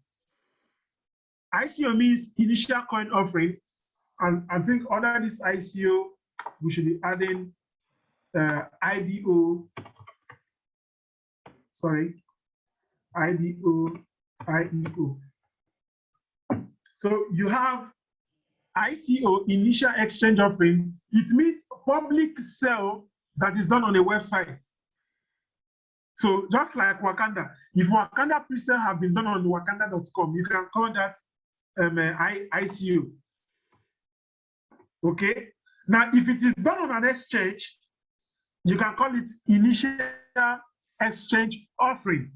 ICO means initial coin offering, and I think under this ICO, we should be adding IDO, IEO. So you have ICO, initial exchange offering. It means public sale that is done on a website. So just like Wakanda, if Wakanda pre-sale have been done on wakanda.com, you can call that ICO. Okay. Now, if it is done on an exchange, you can call it initial exchange offering.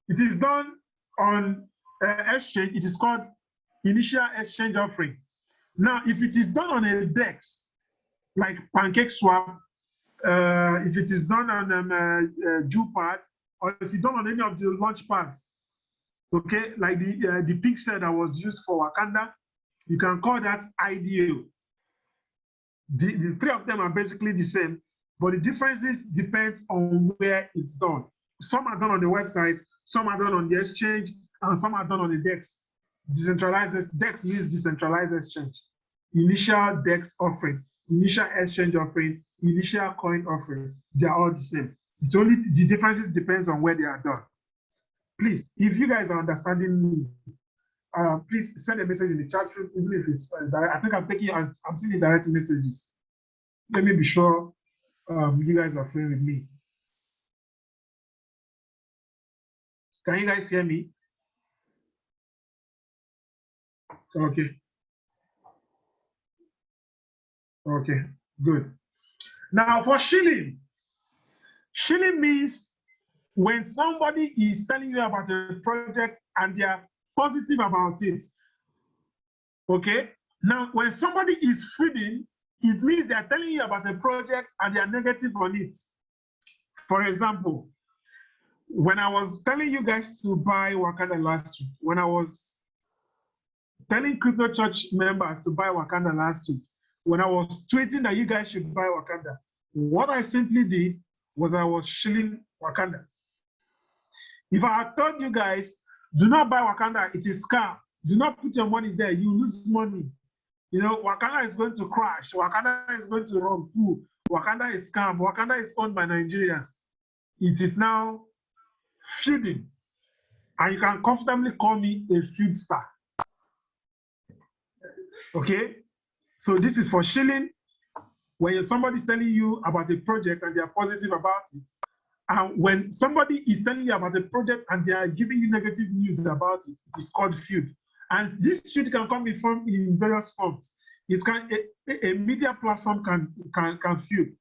It is done on exchange, it is called initial exchange offering. Now, if it is done on a DEX, like PancakeSwap, if it is done on Jupad, or if it's done on any of the launch pads, okay, like the pixel that was used for Wakanda, you can call that IDO. The three of them are basically the same, but the differences depend on where it's done. Some are done on the website, some are done on the exchange, and some are done on the DEX. Decentralized DEX means decentralized exchange. Initial DEX offering, initial exchange offering, initial coin offering, they are all the same. It's only the differences depends on where they are done. Please, if you guys are understanding me, please send a message in the chat room, even if it's direct. I think I'm seeing direct messages. Let me be sure you guys are playing with me. Can you guys hear me? Okay. Okay, good. Now for shilling, shilling means when somebody is telling you about a project and they are positive about it. Okay. Now, when somebody is feeding, it means they are telling you about a project and they are negative on it. For example, when I was telling you guys to buy Wakanda last week, when I was telling Crypto Church members to buy Wakanda last week, when I was tweeting that you guys should buy Wakanda, what I simply did was I was shilling Wakanda. If I had told you guys, do not buy Wakanda, it is scam. Do not put your money there, you lose money. You know, Wakanda is going to crash. Wakanda is going to run pool. Wakanda is scam. Wakanda is owned by Nigerians. It is now feuding. And you can comfortably call me a feud star. Okay? So this is for shilling. When somebody's telling you about a project and they are positive about it, and when somebody is telling you about a project and they are giving you negative news about it, it is called feud. And this feud can come in various forms. It can a media platform can feud.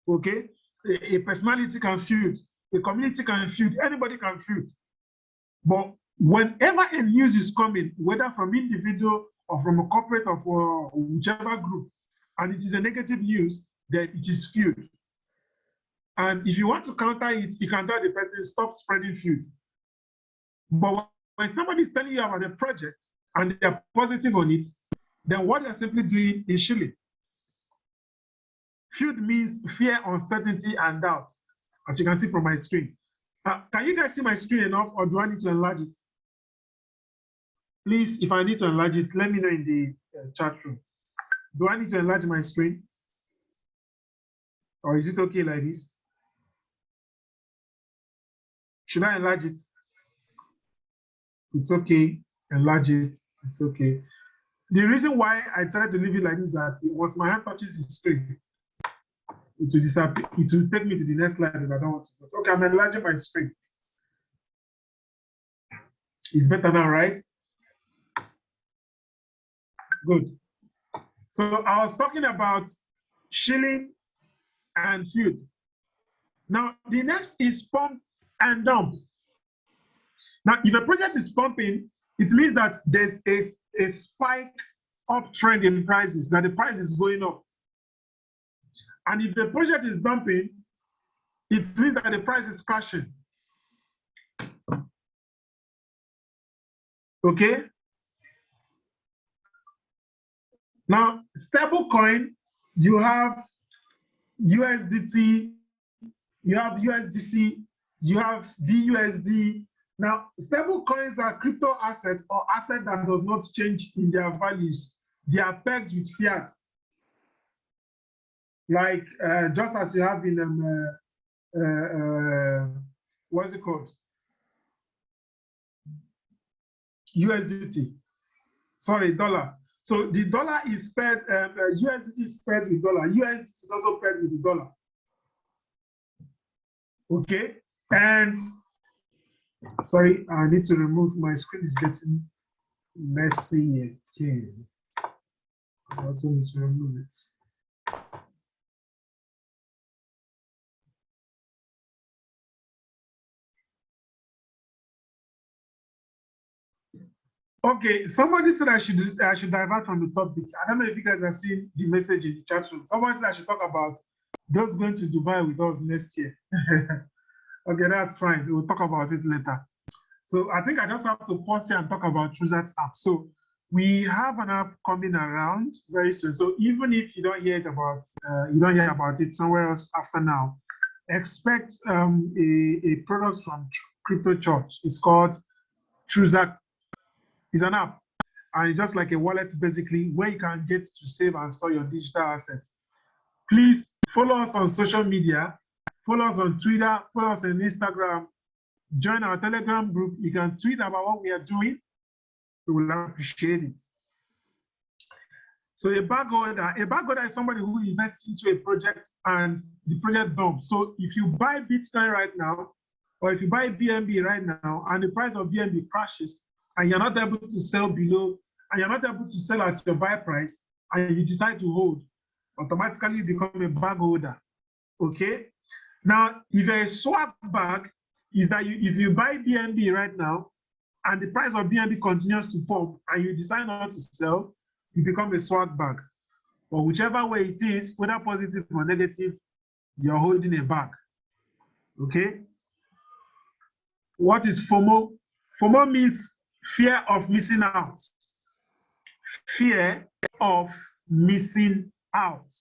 Okay, a personality can feud, a community can feud, anybody can feud. But whenever a news is coming, whether from individual or from a corporate or whichever group, and it is a negative news, then it is feud. And if you want to counter it, you can tell the person, stop spreading feud. But when somebody is telling you about a project and they're positive on it, then what they're simply doing is shilling. Feud means fear, uncertainty, and doubt, as you can see from my screen. Can you guys see my screen enough, or do I need to enlarge it? Please, if I need to enlarge it, let me know in the chat room. Do I need to enlarge my screen? Or is it okay like this? Should I enlarge it? It's okay. Enlarge it. It's okay. The reason why I decided to leave it like this is that once my hand touches the screen, it will disappear. It will take me to the next slide that I don't want to go. Okay, I'm enlarging my screen. It's better now, right? Good. So I was talking about shilling and fuel. Now, the next is pump and dump. Now, if a project is pumping, it means that there's a spike uptrend in prices, that the price is going up. And if the project is dumping, it means that the price is crashing. Okay? Now, stable coin, you have USDT, you have USDC, you have BUSD. Now, stable coins are crypto assets or assets that does not change in their values. They are pegged with fiat. Like just as you have in what's it called? USDT. Sorry, dollar. So the dollar is paired, USDT is paired with dollar. USDT is also paired with the dollar. Okay, and sorry, I need to remove my screen. Is getting messy again. I also need to remove it. Okay, somebody said I should divert from the topic. I don't know if you guys have seen the message in the chat room. Somebody said I should talk about those going to Dubai with us next year. Okay, that's fine. We'll talk about it later. So I think I just have to pause here and talk about Truzact app. So we have an app coming around very soon. So even if you don't hear about it somewhere else after now, expect a product from Crypto Church. It's called Truzact. It's an app, and it's just like a wallet basically where you can get to save and store your digital assets. Please follow us on social media, follow us on Twitter, follow us on Instagram, join our Telegram group. You can tweet about what we are doing. We will appreciate it. So a bag holder is somebody who invests into a project and the project dumps. So if you buy Bitcoin right now, or if you buy BNB right now, and the price of BNB crashes, and you're not able to sell below, and you're not able to sell at your buy price, and you decide to hold, automatically you become a bag holder. Okay? Now, if you're a swap bag, is that if you buy BNB right now, and the price of BNB continues to pump, and you decide not to sell, you become a swag bag. But whichever way it is, whether positive or negative, you're holding a bag. Okay? What is FOMO? FOMO means fear of missing out. Fear of missing out.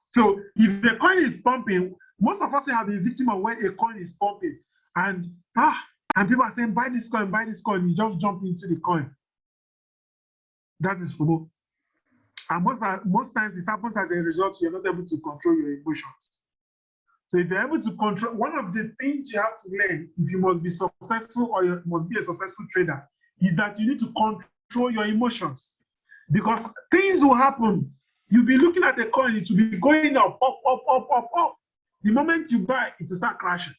So if the coin is pumping, most of us have been victim of when a coin is pumping, and people are saying, buy this coin, you just jump into the coin. That is FOMO. And most times it happens as a result, you're not able to control your emotions. So if you're able to control, one of the things you have to learn if you must be successful or you must be a successful trader is that you need to control your emotions. Because things will happen. You'll be looking at the coin, it will be going up. The moment you buy, it will start crashing.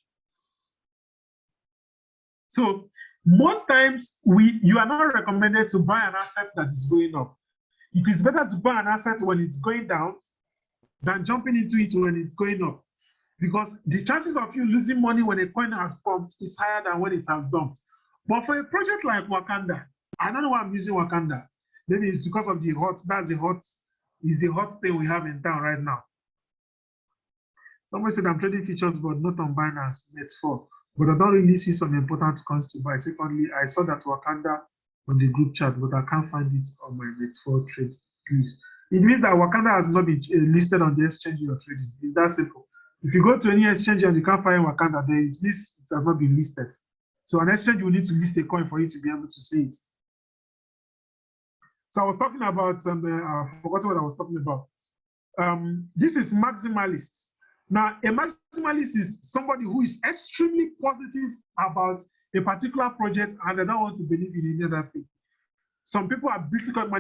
So most times you are not recommended to buy an asset that is going up. It is better to buy an asset when it's going down than jumping into it when it's going up. Because the chances of you losing money when a coin has pumped is higher than when it has dumped. But for a project like Wakanda, I don't know why I'm using Wakanda. Maybe it's because of the hot thing we have in town right now. Somebody said I'm trading futures, but not on Binance, Net4. But I don't really see some important coins to buy. Secondly, I saw that Wakanda on the group chat, but I can't find it on my Net4 trade, please. It means that Wakanda has not been listed on the exchange you're trading. It's that simple. If you go to any exchange and you can't find Wakanda, then it means it has not been listed. So an exchange will need to list a coin for you to be able to see it. So I was talking about, I forgot what I was talking about. This is maximalist. Now, a maximalist is somebody who is extremely positive about a particular project and they don't want to believe in any other thing. Some people are Bitcoin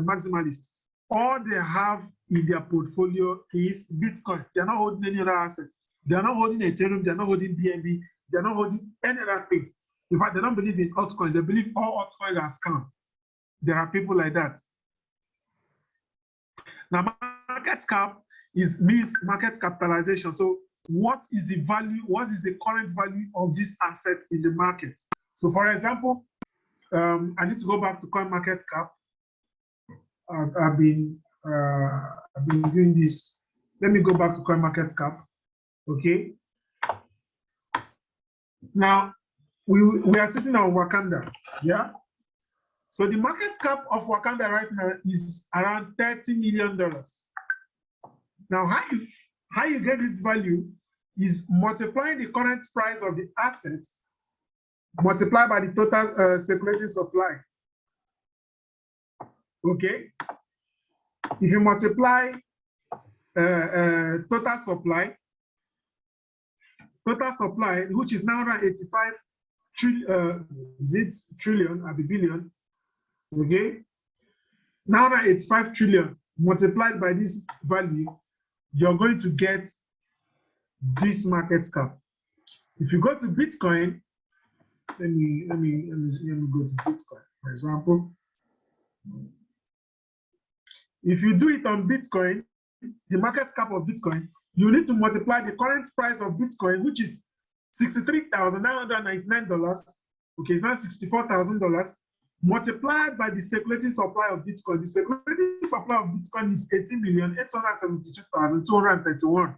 maximalists. All they have in their portfolio is Bitcoin. They're not holding any other assets. They're not holding Ethereum. They're not holding BNB. They're not holding any other thing. In fact, they don't believe in altcoins. They believe all altcoins are scam. There are people like that. Now, market cap means market capitalization. So what is the value, what is the current value of this asset in the market? So for example, I need to go back to CoinMarketCap. I've been doing this. Let me go back to CoinMarketCap. Okay. Now we are sitting on Wakanda. Yeah. So the market cap of Wakanda right now is around $30 million. Now, how you get this value is multiplying the current price of the assets multiplied by the total circulating supply. Okay. If you multiply total supply, which is now around 85 trillion at the billion, okay, now around 85 trillion multiplied by this value, you're going to get this market cap. If you go to Bitcoin, let me go to Bitcoin, for example. If you do it on Bitcoin, the market cap of Bitcoin, you need to multiply the current price of Bitcoin, which is $63,999. Okay, it's not $64,000, multiplied by the circulating supply of Bitcoin. The circulating supply of Bitcoin is 18,872,231.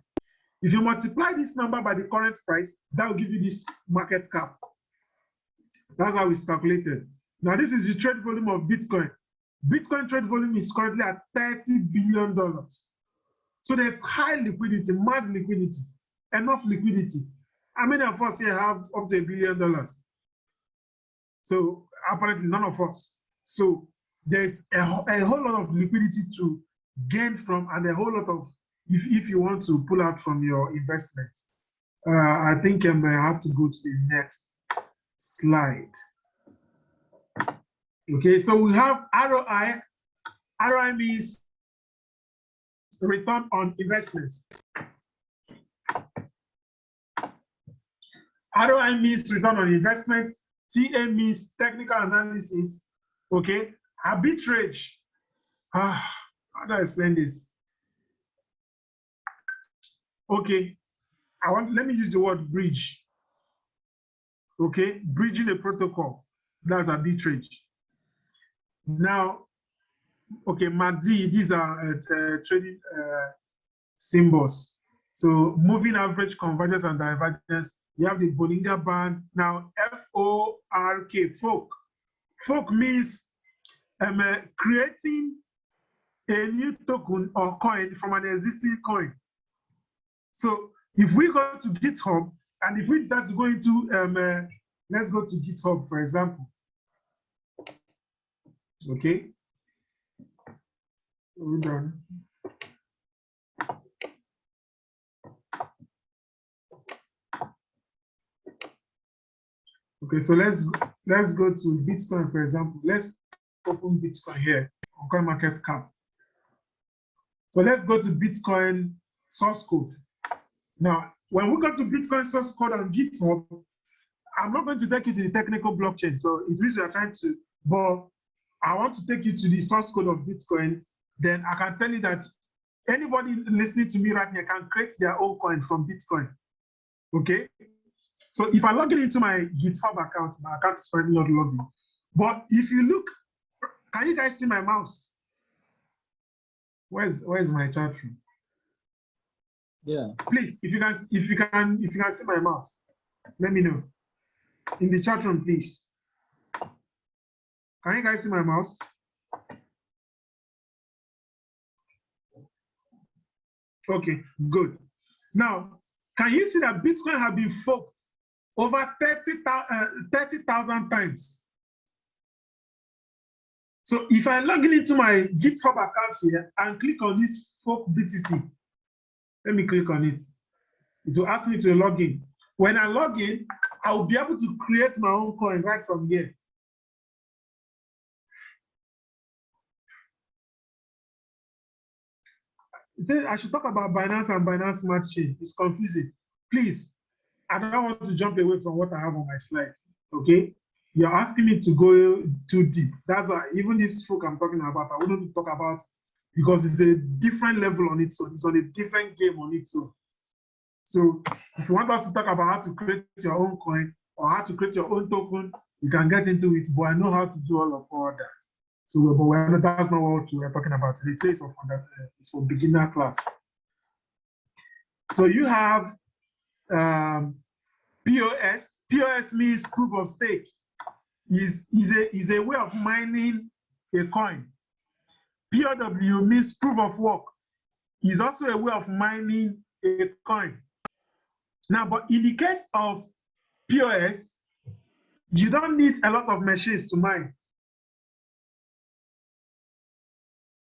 If you multiply this number by the current price, that will give you this market cap. That's how it's calculated. Now, this is the trade volume of Bitcoin. Bitcoin trade volume is currently at $30 billion. So there's high liquidity, mad liquidity, enough liquidity. How many of us here have up to $1 billion? So apparently none of us. So there's a whole lot of liquidity to gain from, and a whole lot of, if you want to pull out from your investments. I think I have to go to the next slide. Okay, so we have ROI. ROI means return on investments. ROI means return on investment. TA means technical analysis. Okay, arbitrage. How do I explain this? Okay, let me use the word bridge. Okay, bridging a protocol. That's arbitrage. Now, okay, MACD, these are trading symbols. So moving average, convergence, and divergence. You have the Bollinger Band. Now, FORK, fork. Fork means creating a new token or coin from an existing coin. So if we go to GitHub, and if we decide to go into, let's go to GitHub, for example. Okay. Hold on. Okay, so let's go to Bitcoin, for example. Let's open Bitcoin here on CoinMarketCap. So let's go to Bitcoin source code. Now, when we go to Bitcoin source code on GitHub, I'm not going to take you to the technical blockchain. So it means we are trying to, but I want to take you to the source code of Bitcoin. Then I can tell you that anybody listening to me right here can create their own coin from Bitcoin. Okay. So if I log in into my GitHub account, my account is currently not logged in. But if you look, can you guys see my mouse? Where's my chat room? Yeah. Please, if you can see my mouse, let me know. In the chat room, please. Can you guys see my mouse? Okay, good. Now, can you see that Bitcoin have been forked over 30,000 times? So if I log into my GitHub account here and click on this folk BTC, let me click on it. It will ask me to log in. When I log in, I will be able to create my own coin right from here. It says I should talk about Binance and Binance Smart Chain. It's confusing. Please, I don't want to jump away from what I have on my slide. Okay? You're asking me to go too deep. That's why even this book I'm talking about, I wouldn't talk about it because it's a different level on its own. It's on a different game on its own. So if you want us to talk about how to create your own coin or how to create your own token, you can get into it. But I know how to do all that. So, but that's not what we're talking about today. It's for beginner class. So you have POS. POS means proof of stake. Is a way of mining a coin. POW means proof of work. Is also a way of mining a coin. Now, but in the case of POS, you don't need a lot of machines to mine.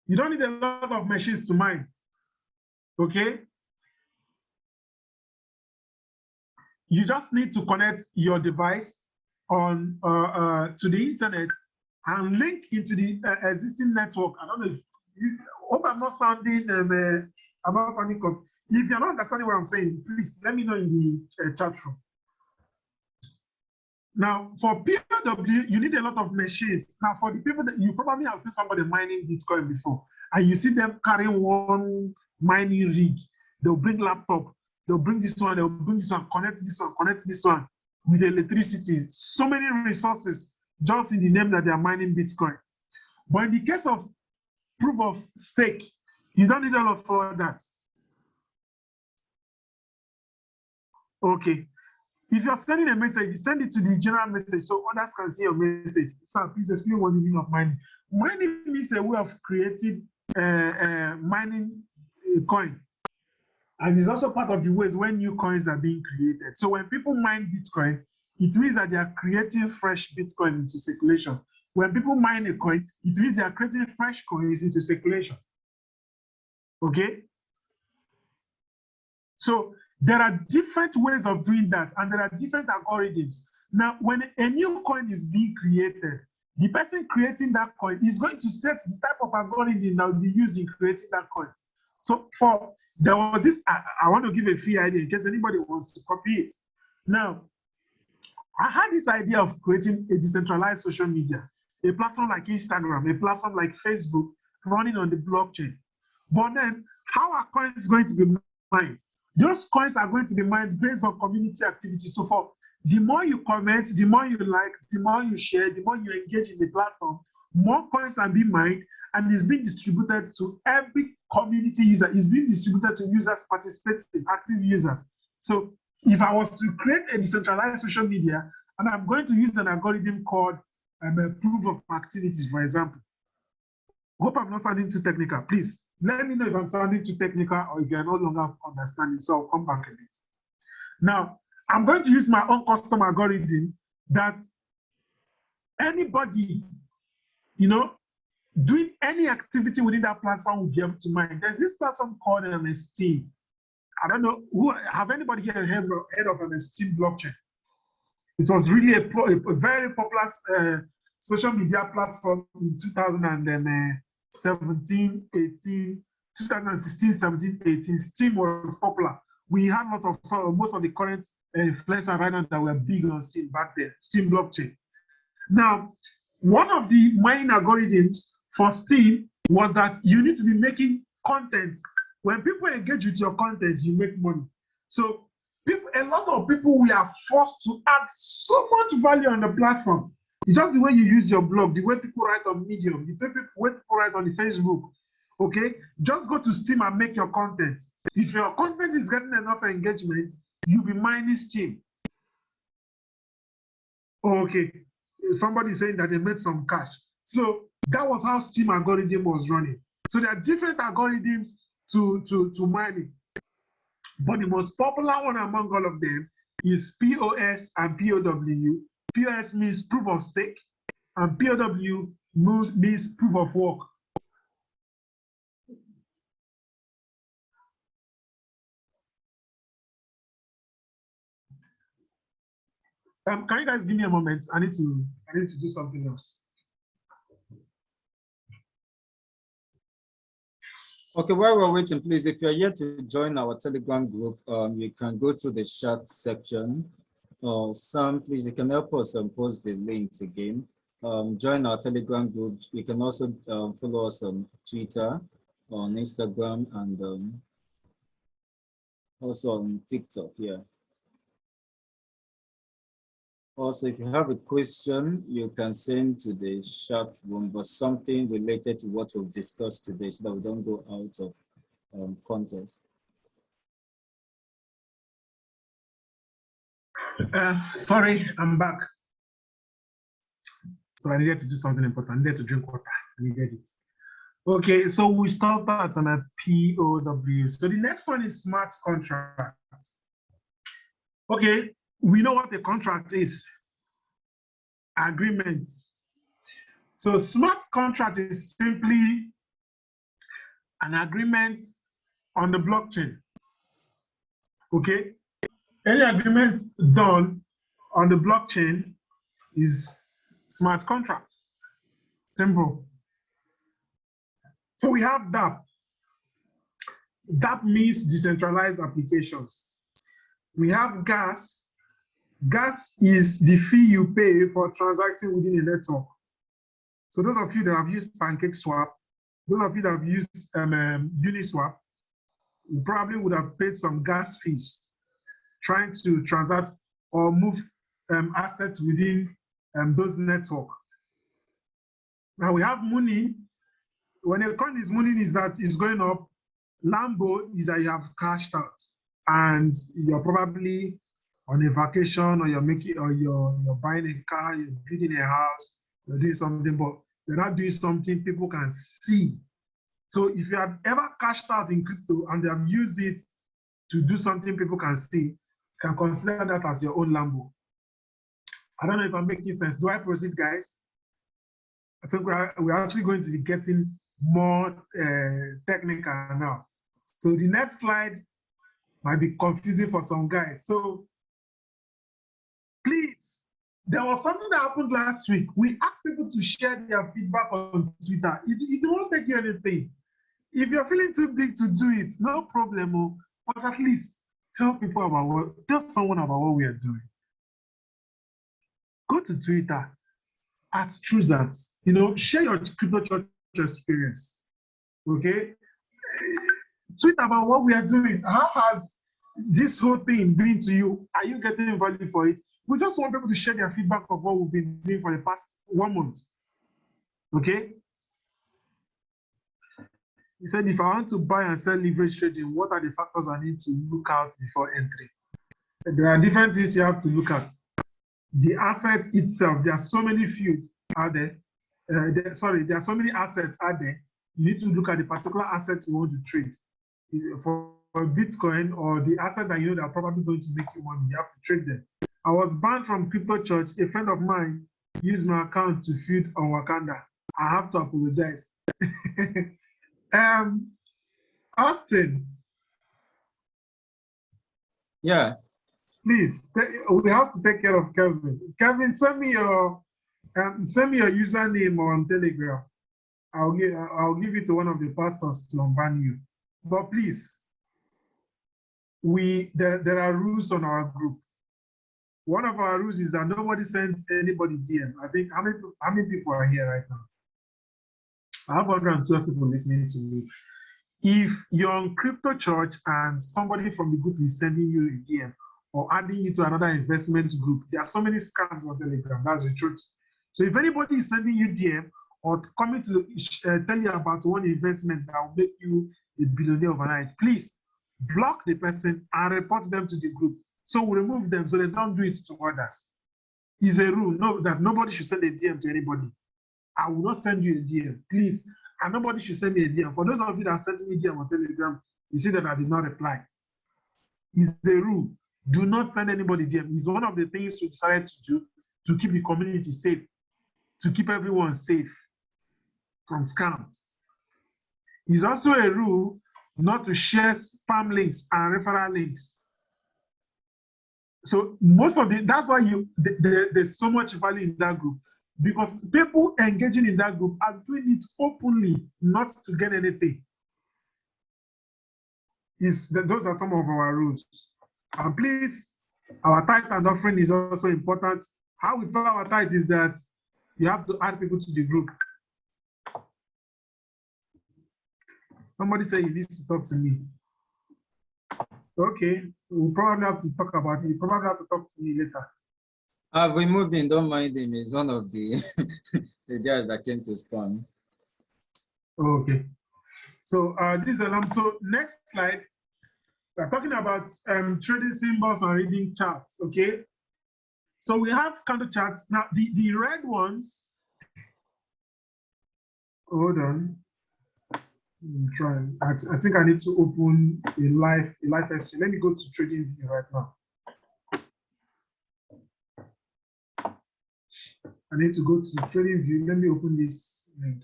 You don't need a lot of machines to mine. Okay? You just need to connect your device on to the internet and link into the existing network. I don't know if hope I'm not sounding if you're not understanding what I'm saying, please let me know in the chat room. Now, for POW, you need a lot of machines. Now, for the people that you probably have seen somebody mining Bitcoin before, and you see them carrying one mining rig. They'll bring laptop, they'll bring this one, they'll bring this one, connect this one with electricity. So many resources just in the name that they are mining Bitcoin. But in the case of proof of stake, you don't need all of all that. Okay. If you're sending a message, you send it to the general message so others can see your message. Sir, please explain what you mean of mining. Mining is a way of creating mining a coin. And it's also part of the ways when new coins are being created. So when people mine Bitcoin, it means that they are creating fresh Bitcoin into circulation. When people mine a coin, it means they are creating fresh coins into circulation. Okay? So there are different ways of doing that, and there are different algorithms. Now, when a new coin is being created, the person creating that coin is going to set the type of algorithm that will be used in creating that coin. So there was this, I want to give a free idea in case anybody wants to copy it. Now, I had this idea of creating a decentralized social media, a platform like Instagram, a platform like Facebook, running on the blockchain. But then, how are coins going to be mined? Those coins are going to be mined based on community activity. So for the more you comment, the more you like, the more you share, the more you engage in the platform, more coins are being mined and is being distributed to every community user. It's being distributed to users participating, active users. So if I was to create a decentralized social media, and I'm going to use an algorithm called proof of activities, for example. Hope I'm not sounding too technical. Please let me know if I'm sounding too technical or if you're no longer understanding. So I'll come back a bit. Now, I'm going to use my own custom algorithm that anybody, doing any activity within that platform will be able to mine. There's this platform called Steam. I don't know have anybody here heard of an Steam blockchain? It was really a very popular social media platform in 2017, 18, 2016, 17, 18. Steam was popular. We had most of the current influencers right now that were big on Steam back then, Steam blockchain. Now, one of the mining algorithms for Steam was that you need to be making content. When people engage with your content, you make money. So a lot of people were forced to add so much value on the platform. It's just the way you use your blog, the way people write on Medium, the way people write on the Facebook. Okay, just go to Steam and make your content. If your content is getting enough engagement, you'll be mining Steam. Okay, somebody saying that they made some cash. So that was how Steam algorithm was running. So there are different algorithms to mining. But the most popular one among all of them is POS and POW. POS means proof of stake. and POW means proof of work. Can you guys give me a moment? I need to do something else. Okay, while we're waiting, please, if you're yet to join our Telegram group, you can go to the chat section. Sam, please, you can help us and post the links again. Join our Telegram group. You can also follow us on Twitter, on Instagram, and also on TikTok. Yeah. Also, if you have a question, you can send to the chat room, but something related to what we've discussed today, so that we don't go out of context. Sorry, I'm back. So I needed to do something important. I needed to drink water. I needed it. Okay, so we stopped at on a POW. So the next one is smart contracts. Okay, we know what the contract is. Agreement. So smart contract is simply an agreement on the blockchain. Okay, any agreement done on the blockchain is smart contract. Simple. So we have DApp. DApp means decentralized applications. We have gas. Gas is the fee you pay for transacting within a network. So those of you that have used PancakeSwap, those of you that have used Uniswap, you probably would have paid some gas fees trying to transact or move assets within those networks. Now we have Mooning. When a coin is mooning, is that it's going up. Lambo is that you have cashed out and you're probably on a vacation, or you're making, or you're buying a car, you're building a house, you're doing something, but you're not doing something people can see. So if you have ever cashed out in crypto and they have used it to do something people can see, you can consider that as your own Lambo. I don't know if I'm making sense. Do I proceed, guys? I think we're actually going to be getting more technical now. So the next slide might be confusing for some guys. So please, there was something that happened last week. We asked people to share their feedback on Twitter. It won't take you anything. If you're feeling too big to do it, no problem. But at least tell people about tell someone about what we are doing. Go to Twitter at Truzact. Share your crypto church experience. Okay? Tweet about what we are doing. How has this whole thing been to you? Are you getting value for it? We just want people to share their feedback of what we've been doing for the past 1 month. Okay? He said, if I want to buy and sell leverage trading, what are the factors I need to look out before entry? There are different things you have to look at. The asset itself, there are so many fields out there. There are so many assets out there. You need to look at the particular asset you want to trade. For Bitcoin or the asset that you know that are probably going to make you money, you have to trade them. I was banned from Crypto Church. A friend of mine used my account to feed on Wakanda. I have to apologize. Austin. Yeah. Please, we have to take care of Kevin. Kevin, send me your username on Telegram. I'll give it to one of the pastors to unban you. But please, there are rules on our group. One of our rules is that nobody sends anybody DM. I think how many people are here right now? I have 112 people listening to me. If you're on Crypto Church and somebody from the group is sending you a DM or adding you to another investment group, there are so many scams on Telegram. That's the truth. So if anybody is sending you DM or coming to tell you about one investment that will make you a billionaire overnight, please block the person and report them to the group. So we remove them so they don't do it to others. It's a rule that nobody should send a DM to anybody. I will not send you a DM, please. And nobody should send me a DM. For those of you that sent me a DM on Telegram, you see that I did not reply. It's the rule. Do not send anybody DM. It's one of the things we decided to do to keep the community safe. to keep everyone safe from scams. It's also a rule not to share spam links and referral links. So most of that's why there's so much value in that group, because people engaging in that group are doing it openly, not to get anything. Those are some of our rules. And please, our tithe and offering is also important. How we pay our tithe is that you have to add people to the group. Somebody said he needs to talk to me. Okay, we'll probably have to talk about it. You probably have to talk to me later. I've removed him, don't mind him. He's one of the the guys that came to spawn. Okay. So this is so next slide. We're talking about trading symbols and reading charts. Okay. So we have candle charts. Now the red ones. Hold on. I'm trying. I think I need to open a live history. Let me go to trading view right now. I need to go to trading view. Let me open this link.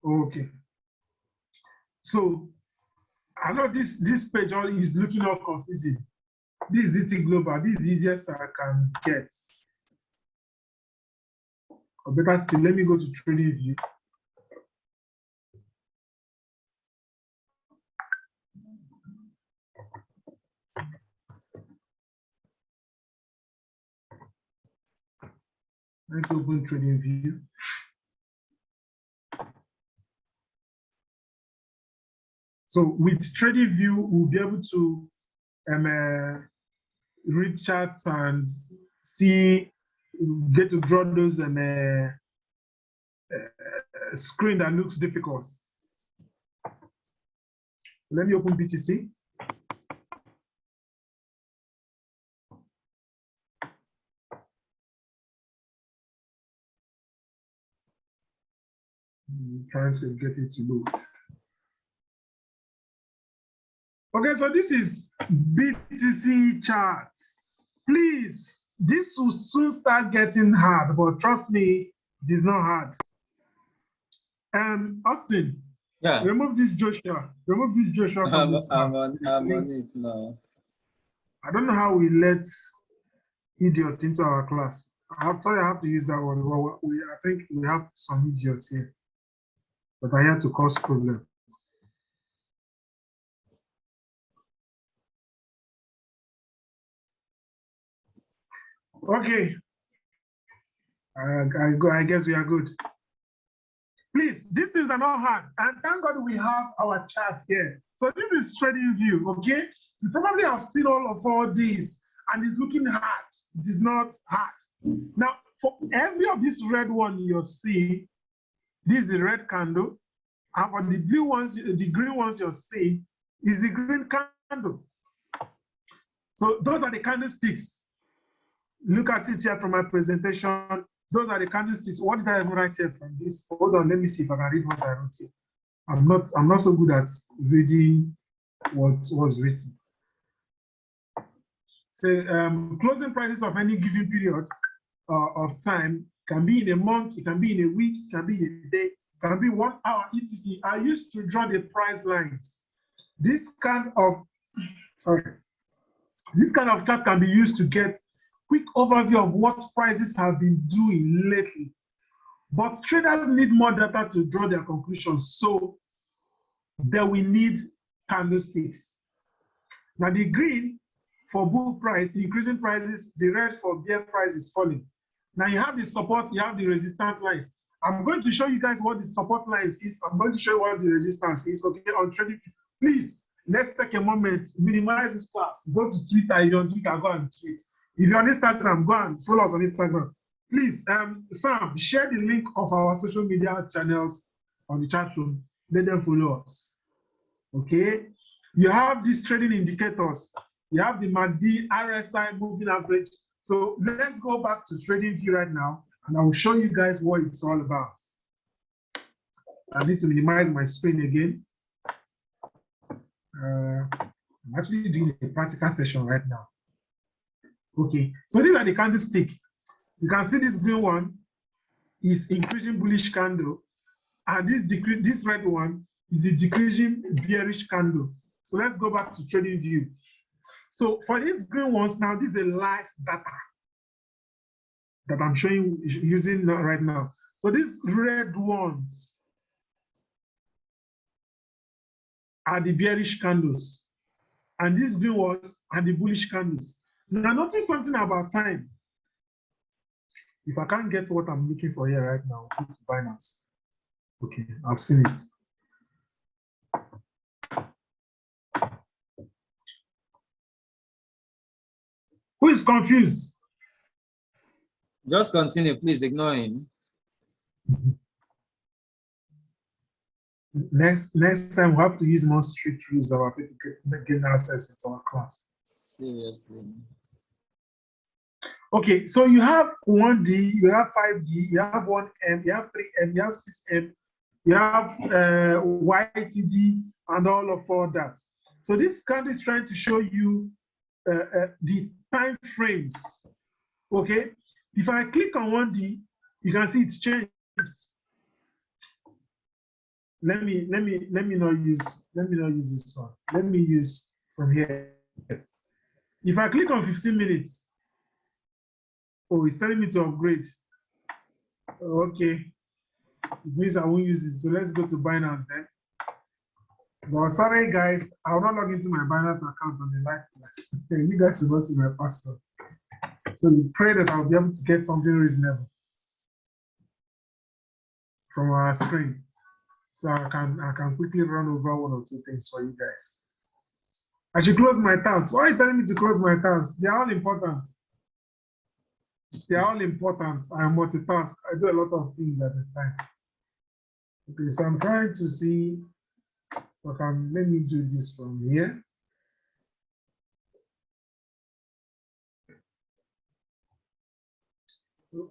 Okay. So I know this page is looking all confusing. This is it global. This is the easiest I can get. Or better still, let me go to trading view. Let's open trading view. So with trading view, we'll be able to read charts and get to draw those screen that looks difficult. Let me open BTC. I'm trying to get it to load. Okay, so this is BTC charts. Please, this will soon start getting hard, but trust me, it is not hard. Austin, Yeah. remove this Joshua. Remove this Joshua from this class. I'm on it now. I don't know how we let idiots into our class. I'm sorry I have to use that word. I think we have some idiots here, but I had to cause problem. Okay. I guess we are good. Please, these things are not hard. And thank God we have our charts here. So this is trading view, okay? You probably have seen all these, and it's looking hard. It is not hard. Now, for every of this red one you're seeing, this is the red candle. And for the blue ones, the green ones you're seeing is the green candle. So those are the candlesticks. Look at it here from my presentation. Those are the candlesticks. What did I even write here from this? Hold on, let me see if I can read what I wrote here. I'm not so good at reading what was written. So closing prices of any given period of time can be in a month, it can be in a week, it can be in a day, it can be 1 hour, etc. I used to draw the price lines. This kind of chart can be used to get quick overview of what prices have been doing lately. But traders need more data to draw their conclusions, so then we need candlesticks. Now the green for bull price, increasing prices, the red for bear price is falling. Now you have the support, you have the resistance lines. I'm going to show you guys what the support lines is. I'm going to show you what the resistance is, okay, on trading. Please, let's take a moment, minimize this class. Go to Twitter, if you're on Twitter, go and tweet. If you're on Instagram, go and follow us on Instagram. Please, Sam, share the link of our social media channels on the chat room. Let them follow us. Okay? You have these trading indicators. You have the MACD, RSI, moving average. So let's go back to trading view right now, and I will show you guys what it's all about. I need to minimize my screen again. I'm actually doing a practical session right now. Okay, so these are the candlestick. You can see this green one. is increasing bullish candle, and this red one is a decreasing bearish candle. So let's go back to trading view. So for these green ones, now this is a live data that I'm showing using right now. So these red ones are the bearish candles, and these green ones are the bullish candles. Now notice something about time. If I can't get what I'm looking for here right now, go to Binance. Okay, I've seen it. Who is confused? Just continue, please. Ignore him. Next time we have to use more strict rules of our people getting access into our class. Seriously. Okay, so you have 1D, you have 5G, you have 1M, you have 3M, you have 6M, you have YTD, and all that. So this card is trying to show you the time frames. Okay, if I click on 1D, you can see it's changed. Let me not use this one. Let me use from here. If I click on 15 minutes, oh, it's telling me to upgrade. Okay, it means I won't use it. So let's go to Binance then. But sorry guys, I will not log into my Binance account on the live class. You guys will not see my password. So we pray that I'll be able to get something reasonable from our screen. So I can quickly run over one or two things for you guys. I should close my tabs. Why are you telling me to close my tabs? They are all important. They are all important. I multitask. I do a lot of things at a time. Okay, so I'm trying to see. Okay, let me do this from here.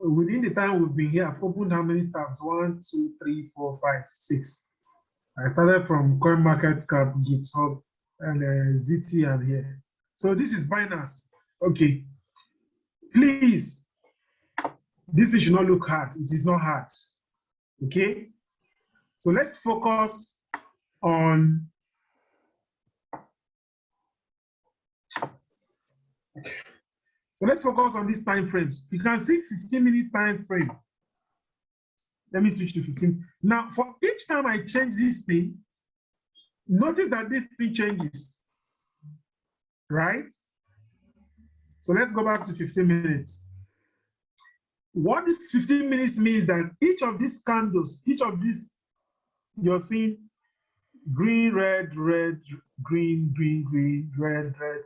Within the time we've been here, I've opened how many tabs? 1, 2, 3, 4, 5, 6. I started from CoinMarketCap, GitHub, and ZT and here. So this is Binance. Okay. Please, this should not look hard. It is not hard. Okay. So let's focus on. So let's focus on these time frames. You can see 15 minutes time frame. Let me switch to 15. Now, for each time I change this thing, notice that this thing changes, right? So let's go back to 15 minutes. What this 15 minutes means that each of these candles, each of these, you're seeing green, red, red, green, green, green, red, red,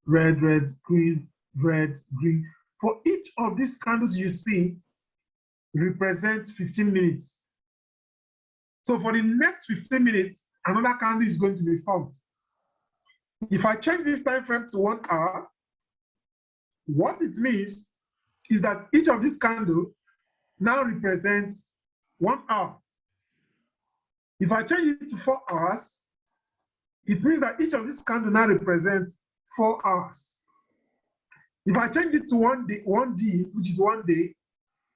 red, red, green, red, green. For each of these candles you see represents 15 minutes. So for the next 15 minutes, another candle is going to be formed. If I change this time frame to 1 hour, what it means is that each of these candles now represents 1 hour. If I change it to 4 hours, it means that each of these candles now represents 4 hours. If I change it to 1D, which is 1 day,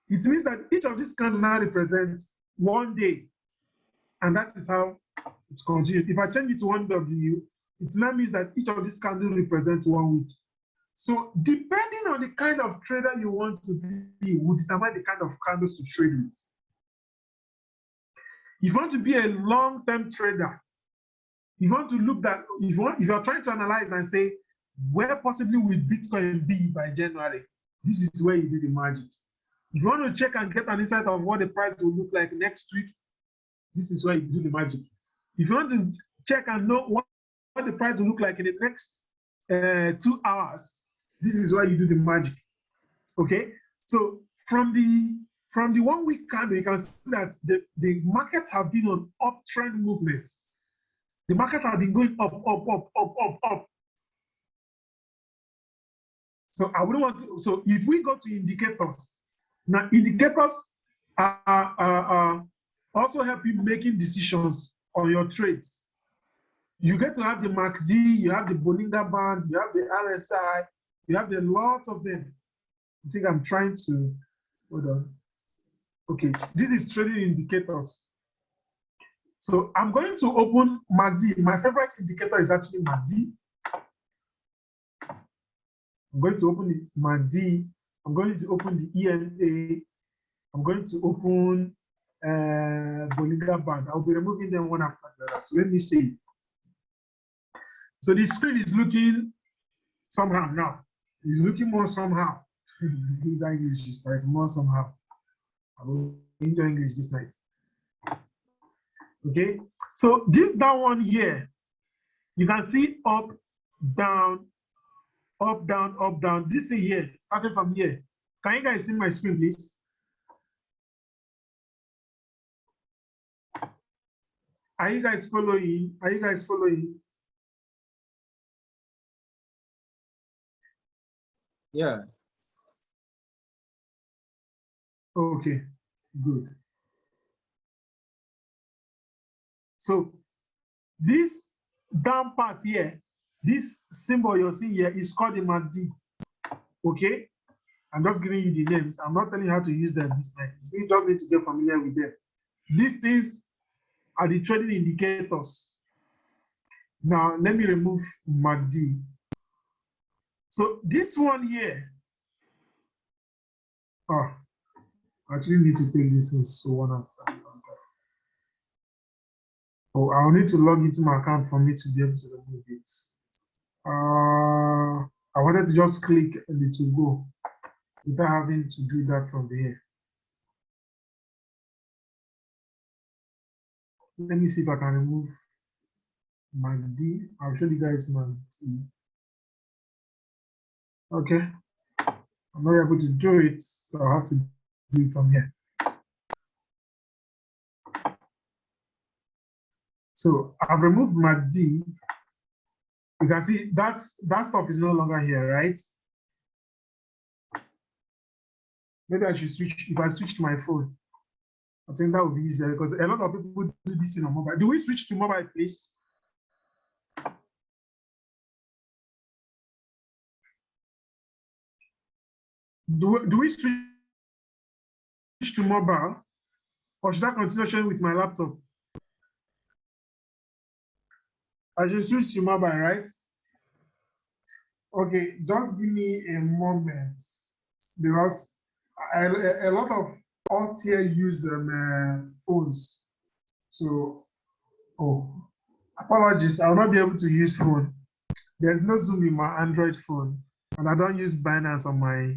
it means that each of these candles now represents 1 day. And that is how it's continued. If I change it to 1W, it now means that each of these candles represents 1 week. So depending on the kind of trader you want to be, will determine the kind of candles to trade with. If you want to be a long-term trader, you want to look that, if you're trying to analyze and say, where possibly will Bitcoin be by January, this is where you do the magic. If you want to check and get an insight of what the price will look like next week, this is where you do the magic. If you want to check and know what the price will look like in the next 2 hours, this is where you do the magic. Okay, so from the 1 week candle, you can see that the markets have been on uptrend movements. The market has been going up, up, up, up, up, up. So I wouldn't want to. So if we go to indicators, now indicators also help you making decisions on your trades. You get to have the MACD, you have the Bollinger Band, you have the RSI, you have a lot of them. I think I'm trying to, hold on. Okay, this is trading indicators. So I'm going to open MACD. My favorite indicator is actually MACD. I'm going to open the MACD. I'm going to open the EMA. I'm going to open Bollinger Band. I'll be removing them one after the other. So let me see. So the screen is looking somehow now. It's looking more somehow. That English is right, more somehow. I will enjoy English this night. Okay, so this down one here, you can see up, down, up, down, up, down. This is here, starting from here. Can you guys see my screen, please? Are you guys following? Are you guys following? Yeah. Okay, good. So this down part here, this symbol you're seeing here is called the MACD. Okay, I'm just giving you the names. I'm not telling you how to use them this night. You just need to get familiar with them. These things are the trading indicators. Now let me remove MACD. So this one here, I actually need to take this in so one after. Oh, I'll need to log into my account for me to be able to remove it. I wanted to just click and it will go without having to do that from here. Let me see if I can remove MACD. I'll show you guys MACD. Okay. I'm not able to do it, so I'll have to do it from here. So I've removed MACD. You can see that stuff is no longer here, right? Maybe I should switch. If I switch to my phone, I think that would be easier because a lot of people do this in a mobile. Do we switch to mobile, please? Do we switch to mobile, or should I continue sharing with my laptop? I should switch to mobile, right? Okay, just give me a moment because a lot of us here use phones. So, apologies, I'll not be able to use phone. There's no Zoom in my Android phone, and I don't use Binance on my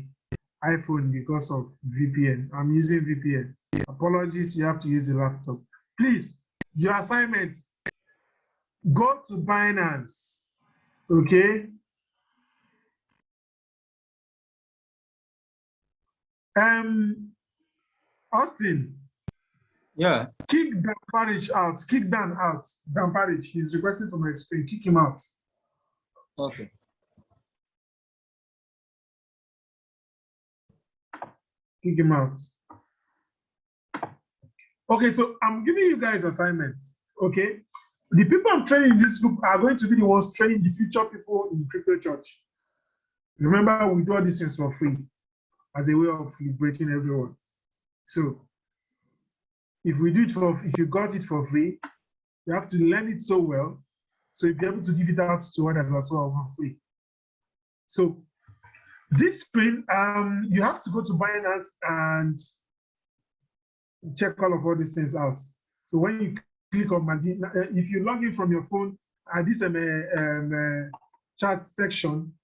iPhone because of VPN. I'm using VPN. Apologies, you have to use the laptop. Please, your assignment, go to Binance, okay? Austin. Yeah. Kick Dan Parish out. Kick Dan out. Dan Parish. He's requesting for my screen. Kick him out. Okay. Kick him out. Okay, so I'm giving you guys assignments. Okay. The people I'm training in this group are going to be the ones training the future people in Crypto Church. Remember, we do all these things for free as a way of liberating everyone. So if you got it for free, you have to learn it so well, so you'll be able to give it out to others as well for free. So this screen, you have to go to Binance and check all these things out. So when you click on MACD, if you log in from your phone at this chat section,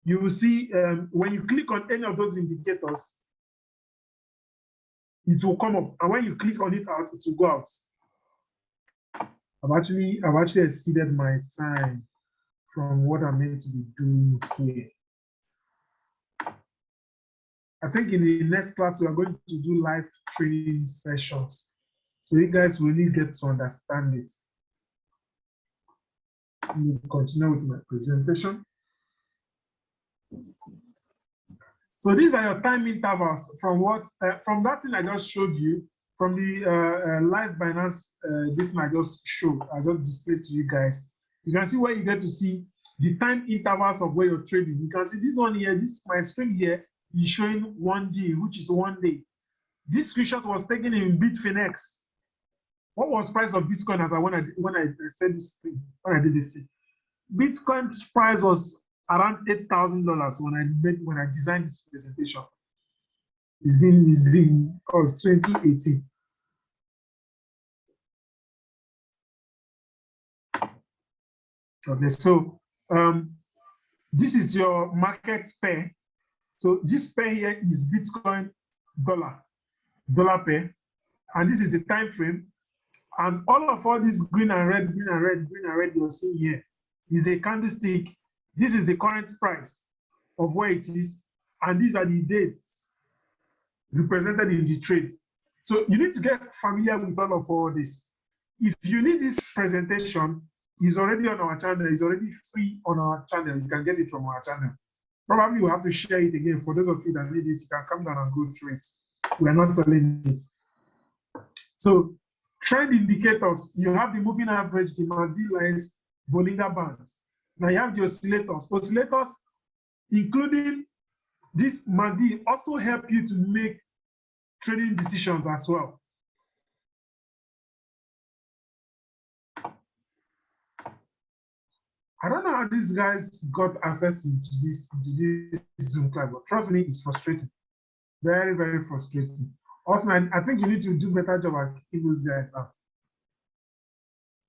you will see when you click on any of those indicators, it will come up, and when you click on it out, it will go out. I've actually exceeded my time from what I'm meant to be doing here. I think in the next class we are going to do live training sessions, so you guys will really get to understand it. We'll continue with my presentation. So these are your time intervals from from that thing I just showed you, from the live Binance, this one I just showed, I just displayed to you guys. You can see where you get to see the time intervals of where you're trading. You can see this one here, this my screen here is showing 1G, which is 1 day. This screenshot was taken in Bitfinex. What was price of Bitcoin as I when I said this thing, when I did this thing? Bitcoin's price was around $8,000 when I designed this presentation. It's been 2018. Okay, so this is your market pair. So this pair here is Bitcoin dollar pair, and this is the time frame. And all these green and red you're seeing here is a candlestick. This is the current price of where it is, and these are the dates represented in the trade. So you need to get familiar with all this. If you need this presentation, it's already on our channel. It's already free on our channel. You can get it from our channel. Probably we'll have to share it again. For those of you that need it, you can come down and go through it. We are not selling it. So trend indicators, you have the moving average, the MACD lines, Bollinger Bands. Now you have the oscillators. Oscillators, including this MACD, also help you to make trading decisions as well. I don't know how these guys got access into this Zoom class, but trust me, it's frustrating. Very, very frustrating. Also, I think you need to do a better job at keeping those guys out.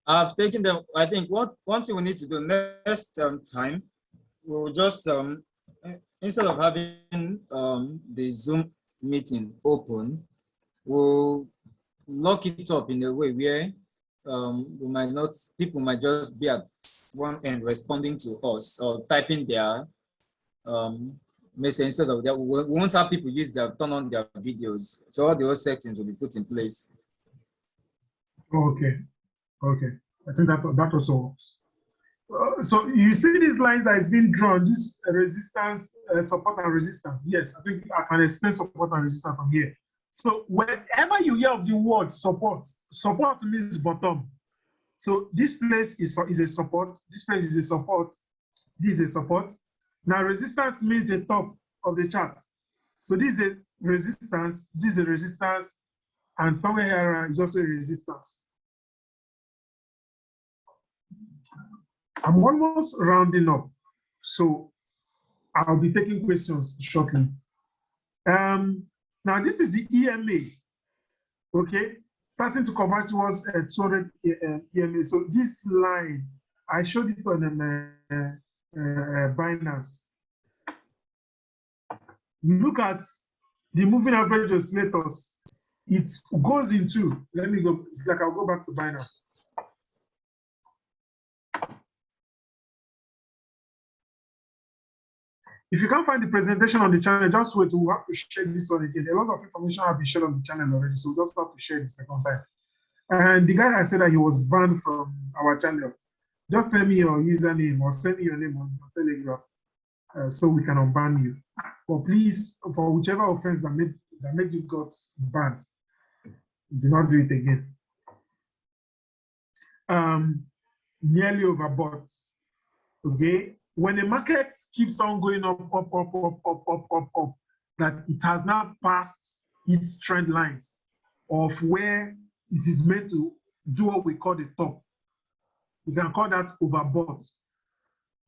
I've taken them. I think one thing we need to do next time, we'll just instead of having the Zoom meeting open, we'll lock it up in a way where people might just be at one end responding to us or typing their message instead of that. We won't have people turn on their videos. So all the settings will be put in place. Okay. I think that also works. So you see these lines that is being drawn, this resistance, support and resistance. Yes, I think I can explain support and resistance from here. So whenever you hear of the word support means bottom. So this place is a support, this place is a support, this is a support. Now resistance means the top of the chart. So this is a resistance, this is a resistance, and somewhere here is also a resistance. I'm almost rounding up, so I'll be taking questions shortly. Now this is the EMA, okay? Starting to convert towards 200 EMA. So this line, I showed it on Binance. Look at the moving average oscillators. It goes into, let me go, it's like I'll go back to Binance. If you can't find the presentation on the channel, just wait. We'll have to share this one again. A lot of information have been shared on the channel already, so we'll just have to share the second time. And the guy I said that he was banned from our channel, just send me your username or send me your name on Telegram so we can unban you. But please, for whichever offense that made you got banned, do not do it again. Nearly overbought. Okay. When the market keeps on going up, that it has now passed its trend lines of where it is meant to do what we call the top. You can call that overbought.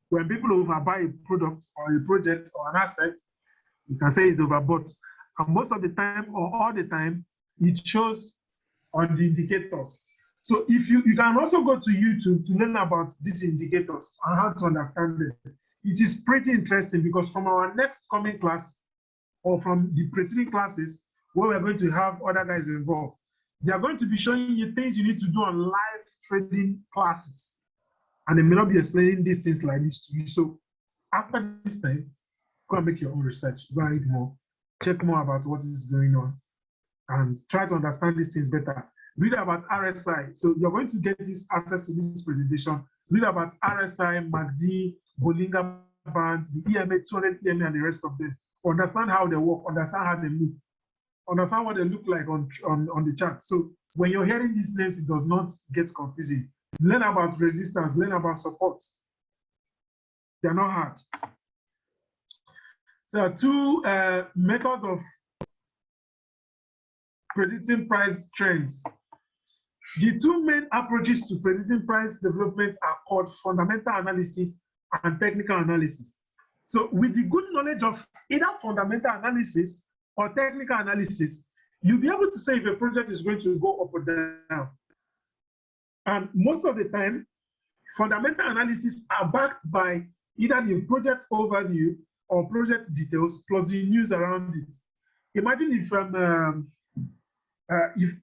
When people overbuy a product or a project or an asset, you can say it's overbought. And most of the time or all the time, it shows on the indicators. So if you can also go to YouTube to learn about these indicators and how to understand them. It is pretty interesting because from our next coming class or from the preceding classes where we're going to have other guys involved, they are going to be showing you things you need to do on live trading classes. And they may not be explaining these things like this to you. So after this time, go and make your own research, go and read more, check more about what is going on, and try to understand these things better. Read about RSI. So you're going to get this access to this presentation. Read about RSI, MACD, Bollinger Bands, the EMA, 200 EMA, and the rest of them. Understand how they work, understand how they look, understand what they look like on the chart. So when you're hearing these names, it does not get confusing. Learn about resistance, learn about support. They are not hard. So two methods of predicting price trends. The two main approaches to predicting price development are called fundamental analysis and technical analysis. So with the good knowledge of either fundamental analysis or technical analysis, you'll be able to say if a project is going to go up or down. And most of the time, fundamental analysis are backed by either the project overview or project details plus the news around it. Imagine if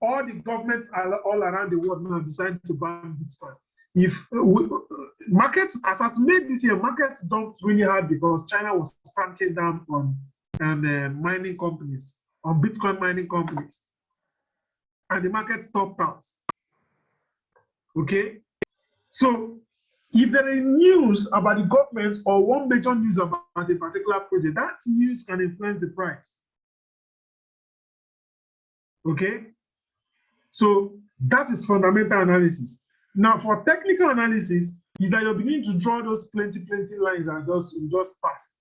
all the governments all around the world now decide to ban Bitcoin. If markets, as at May this year, markets don't really hard because China was cranking down on mining companies, on Bitcoin mining companies, and the market topped out. Okay, so if there is news about the government or one major news about a particular project, that news can influence the price. Okay, so that is fundamental analysis. Now, for technical analysis, is that you're beginning to draw those plenty lines that just pass.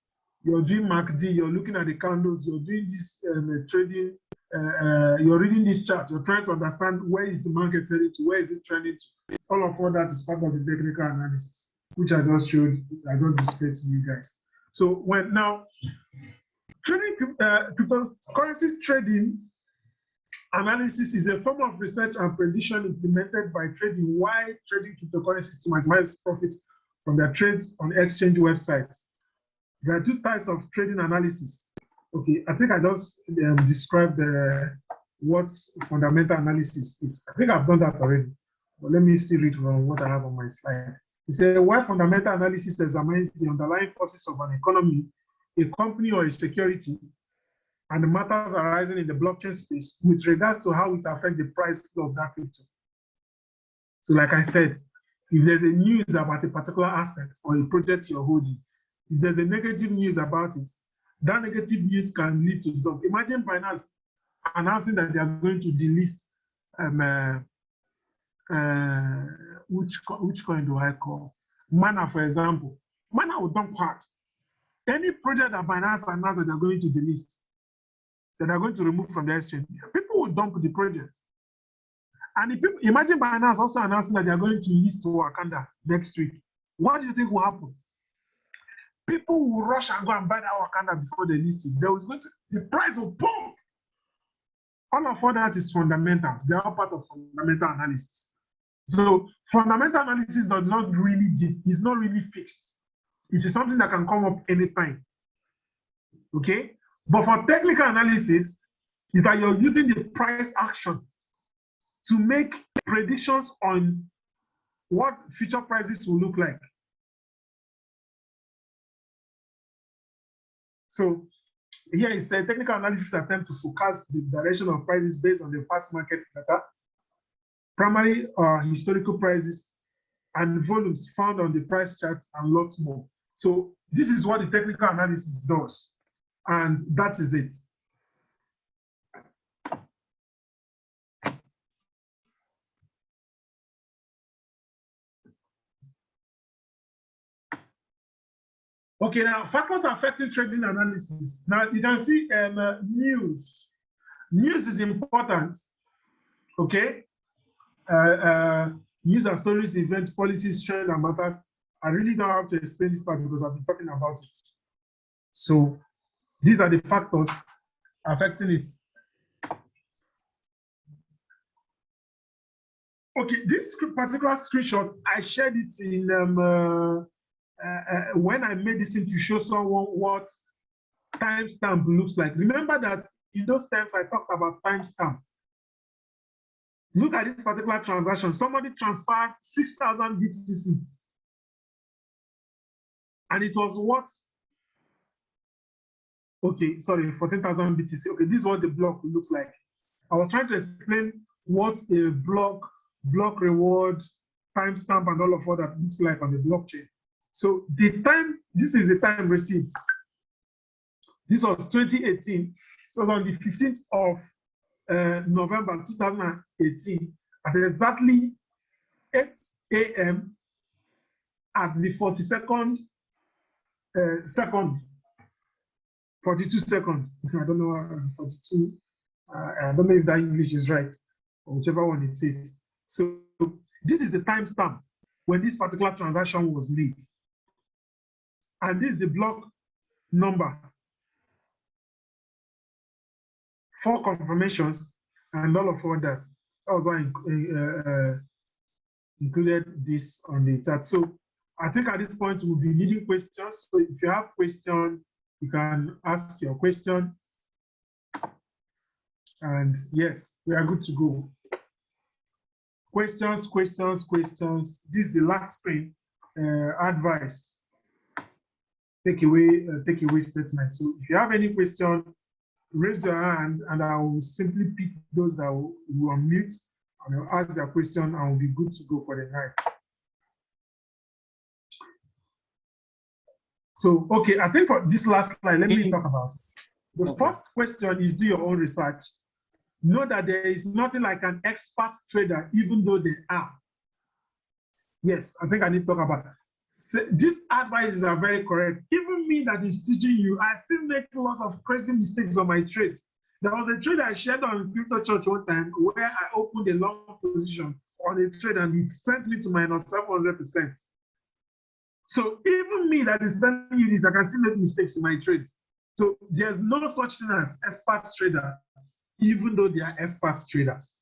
You're doing MACD, you're looking at the candles, you're doing this trading, you're reading this chart, you're trying to understand where is the market heading to, where is it trending to. All that is part of the technical analysis, which I just showed, I just displayed to you guys. So when now, trading cryptocurrency trading analysis is a form of research and prediction implemented by trading cryptocurrencies to maximize profits from their trades on exchange websites. There are two types of trading analysis. Okay, I think I just described what fundamental analysis is. I think I've done that already, but let me still read from what I have on my slide. It says, why fundamental analysis examines the underlying forces of an economy, a company, or a security, and the matters arising in the blockchain space with regards to how it affects the price flow of that crypto. So like I said, if there's a news about a particular asset or a project you're holding, if there's a negative news about it, that negative news can lead to dump. Imagine Binance announcing that they are going to delist, which coin do I call? Mana, for example. Mana will dump hard. Any project that Binance announced that they're going to delist, that are going to remove from the exchange, people will dump the project. And if people, imagine Binance also announcing that they are going to list to Wakanda next week. What do you think will happen? People will rush and go and buy that Wakanda before they list it. The price will pump. All of that is fundamentals. They are part of fundamental analysis. So fundamental analysis is not really deep. It's not really fixed. It is something that can come up anytime. Okay? But for technical analysis, is that you're using the price action to make predictions on what future prices will look like. So here is a technical analysis attempt to forecast the direction of prices based on the past market data, primary or historical prices, and volumes found on the price charts, and lots more. So this is what the technical analysis does. And that is it. Okay, now factors affecting trading analysis. Now you can see news. News is important. Okay. News and stories, events, policies, trends, and matters. I really don't have to explain this part because I've been talking about it. So these are the factors affecting it. Okay, this particular screenshot, I shared it in when I made this thing to show someone what timestamp looks like. Remember that in those times I talked about timestamp. Look at this particular transaction. Somebody transferred 6,000 BTC. And it was what? Okay, sorry, 14,000 BTC. Okay, this is what the block looks like. I was trying to explain what a block reward, timestamp, and all of that looks like on the blockchain. So the time, this is the time received. This was 2018. So it was on the 15th of November 2018 at exactly 8 a.m. at the 42nd second, 42 seconds. I don't know, 42. I don't know if that English is right, or whichever one it is. So this is the timestamp when this particular transaction was made. And this is the block number. 4 confirmations and all of that. That was why I included this on the chat. So I think at this point we'll be needing questions. So if you have questions, you can ask your question. And yes, we are good to go. Questions, questions, questions. This is the last screen. Advice. Take away statement. So if you have any question, raise your hand and I will simply pick those that will unmute and I'll ask their question and we'll be good to go for the night. So, okay, I think for this last slide, let me talk about it. The first question is do your own research. Know that there is nothing like an expert trader, even though they are. Yes, I think I need to talk about it. So these advices are very correct. Even me that is teaching you, I still make lots of crazy mistakes on my trades. There was a trade I shared on Crypto Church one time where I opened a long position on a trade and it sent me to minus 700%. So even me that is telling you this, I can still make mistakes in my trades. So there's no such thing as expert trader, even though they are expert traders.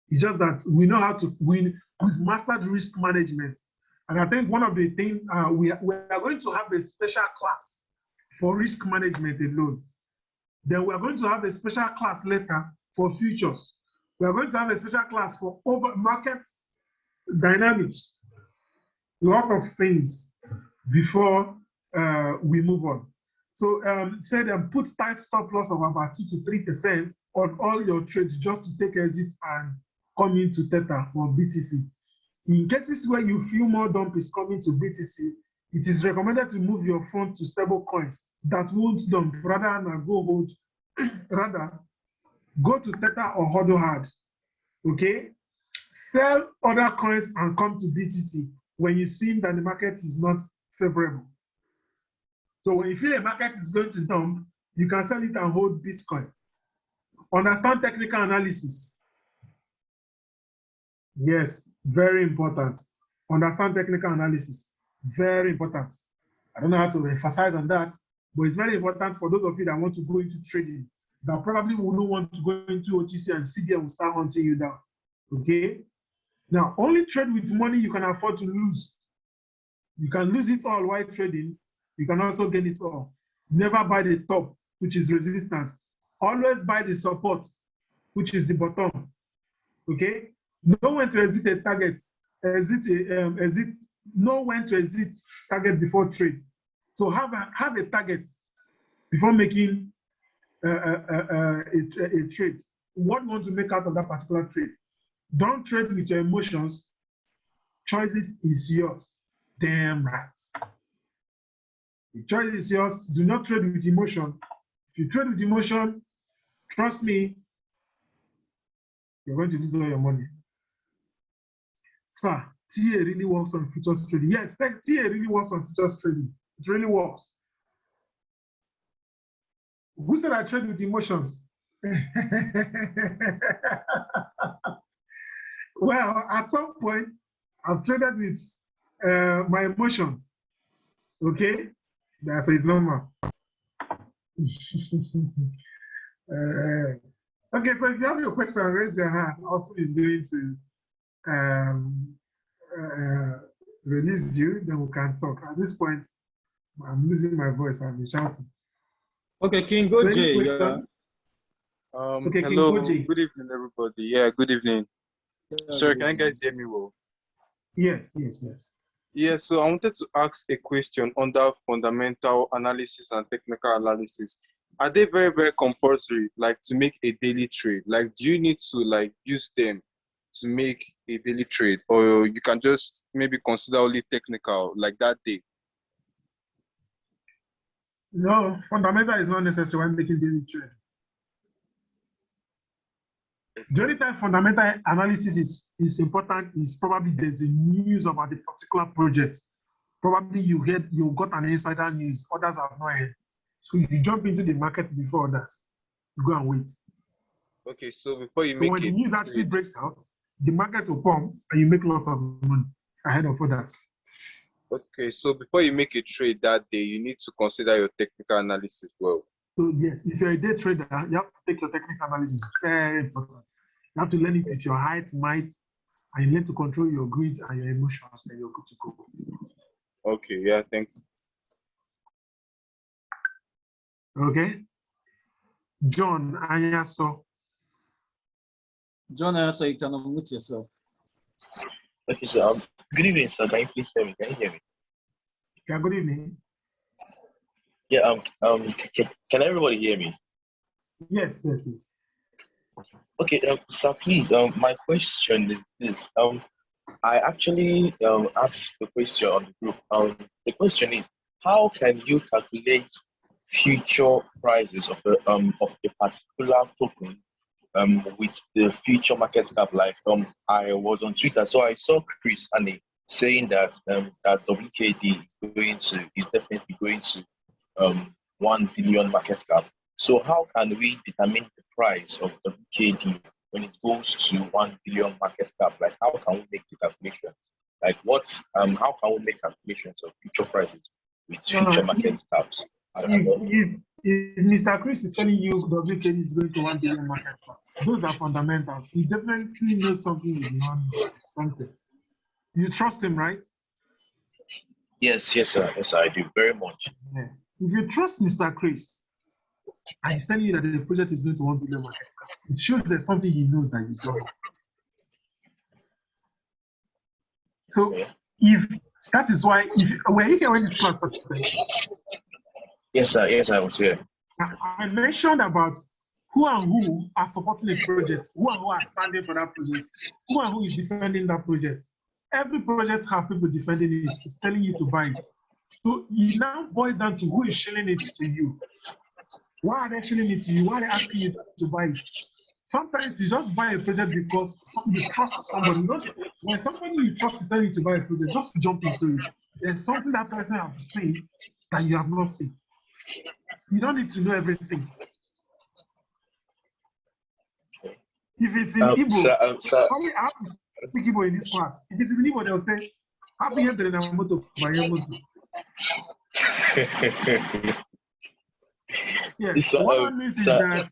It's just that we know how to win. We've mastered risk management. And I think one of the things, we are going to have a special class for risk management alone. Then we are going to have a special class later for futures. We are going to have a special class for over markets dynamics. A lot of things before we move on. So put tight stop loss of about 2 to 3% on all your trades just to take exit and come into Theta or BTC. In cases where you feel more dump is coming to BTC, it is recommended to move your fund to stable coins that won't dump rather than go hold, rather go to Theta or hodl hard. Okay? Sell other coins and come to BTC when you see that the market is not favorable. So when you feel a market is going to dump, you can sell it and hold Bitcoin. Understand technical analysis. Yes, very important. Understand technical analysis. Very important. I don't know how to emphasize on that, but it's very important for those of you that want to go into trading that probably will not want to go into OTC and CBN will start hunting you down. Okay? Now, only trade with money you can afford to lose. You can lose it all while trading. You can also gain it all. Never buy the top, which is resistance. Always buy the support, which is the bottom. Okay? Know when to exit a target. Know when to exit target before trade. So have a target before making a trade. What you want to make out of that particular trade? Don't trade with your emotions. Choices is yours. Damn right. The choice is yours. Do not trade with emotion. If you trade with emotion, trust me, you're going to lose all your money. Sir, TA really works on futures trading. Yes, TA really works on futures trading. It really works. Who said I trade with emotions? Well, at some point, I've traded with my emotions. Okay? That's his normal. Okay, so if you have your question, raise your hand. Austin is going to release you, then we can talk. At this point, I'm losing my voice. I'm shouting. Okay, King Goje. Okay, hello, good evening, everybody. Yeah, good evening. Yeah, Sorry, can you guys hear me well? Yes. Yeah, so I wanted to ask a question under fundamental analysis and technical analysis. Are they very, very compulsory, like to make a daily trade? Like, do you need to like use them to make a daily trade, or you can just maybe consider only technical, like that day? No, fundamental is not necessary when making daily trade. The only time fundamental analysis is important is probably there's a news about the particular project Probably you got an insider news, others have not heard. So you jump into the market before others. You go and wait. Okay, so before you So make when the it news actually breaks out, the market will pump and you make a lot of money ahead of others. okay, so before you make a trade that day, you need to consider your technical analysis well. So yes, if you're a day trader, you have to take your technical analysis. Very important. You have to learn it with your height, might, and you learn to control your greed and your emotions, and you're good to go. Okay, yeah, thank you. Okay. John, Anyaso. John, so you can unmute yourself. Okay, so good evening, sir. Can you please hear me? Can you hear me? Yeah, good evening. Yeah, can everybody hear me? Yes, yes, yes. Okay, sir, please, my question is this. I actually asked the question on the group. The question is, how can you calculate future prices of a particular token with the future market cap? Like I was on Twitter, so I saw Chris Annie saying that that WKD is definitely going to 1 billion market cap. So how can we determine the price of WKD when it goes to 1 billion market cap? Like how can we make the calculations? Like how can we make calculations of future prices with future market caps? If Mr. Chris is telling you WKD is going to 1 billion market cap, those are fundamentals. He definitely knows something is not something. You trust him, right? Yes, sir. Yes, sir, I do very much. Yeah. If you trust Mr. Chris, and he's telling you that the project is going to 1 billion market cap, it shows there's something he knows that you don't know. So if that is why, were you here when this class started? Yes, sir. Yes, I was here. I mentioned about who and who are supporting a project, who and who are standing for that project, who and who is defending that project. Every project has people defending it. It's telling you to buy it. So it now boils down to who is shilling it to you. Why are they shilling it to you? Why are they asking you to buy it? Sometimes you just buy a project because you trust somebody. When somebody you trust is telling you to buy a project, just jump into it. There's something that person has seen that you have not seen. You don't need to know everything. If it's in Igbo, probably I have to speak Igbo in this class. If it is in Igbo, they'll say, happy here na moto, yes, what that means is that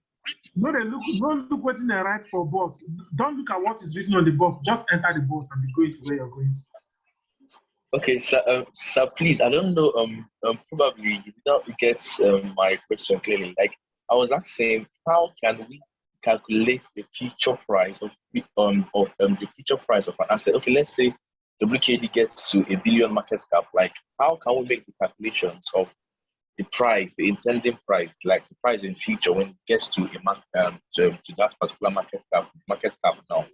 don't look what they write for boss. Don't look at what is written on the box. Just enter the box and be going to where you're going to. Okay, sir, please, I don't know, probably you did not get my question clearly. Like, I was asking, how can we calculate the future price of the future price of an asset? Okay, let's say WKD gets to 1 billion market cap. Like, how can we make the calculations of the price, the intended price, like the price in future when it gets to that particular market cap now?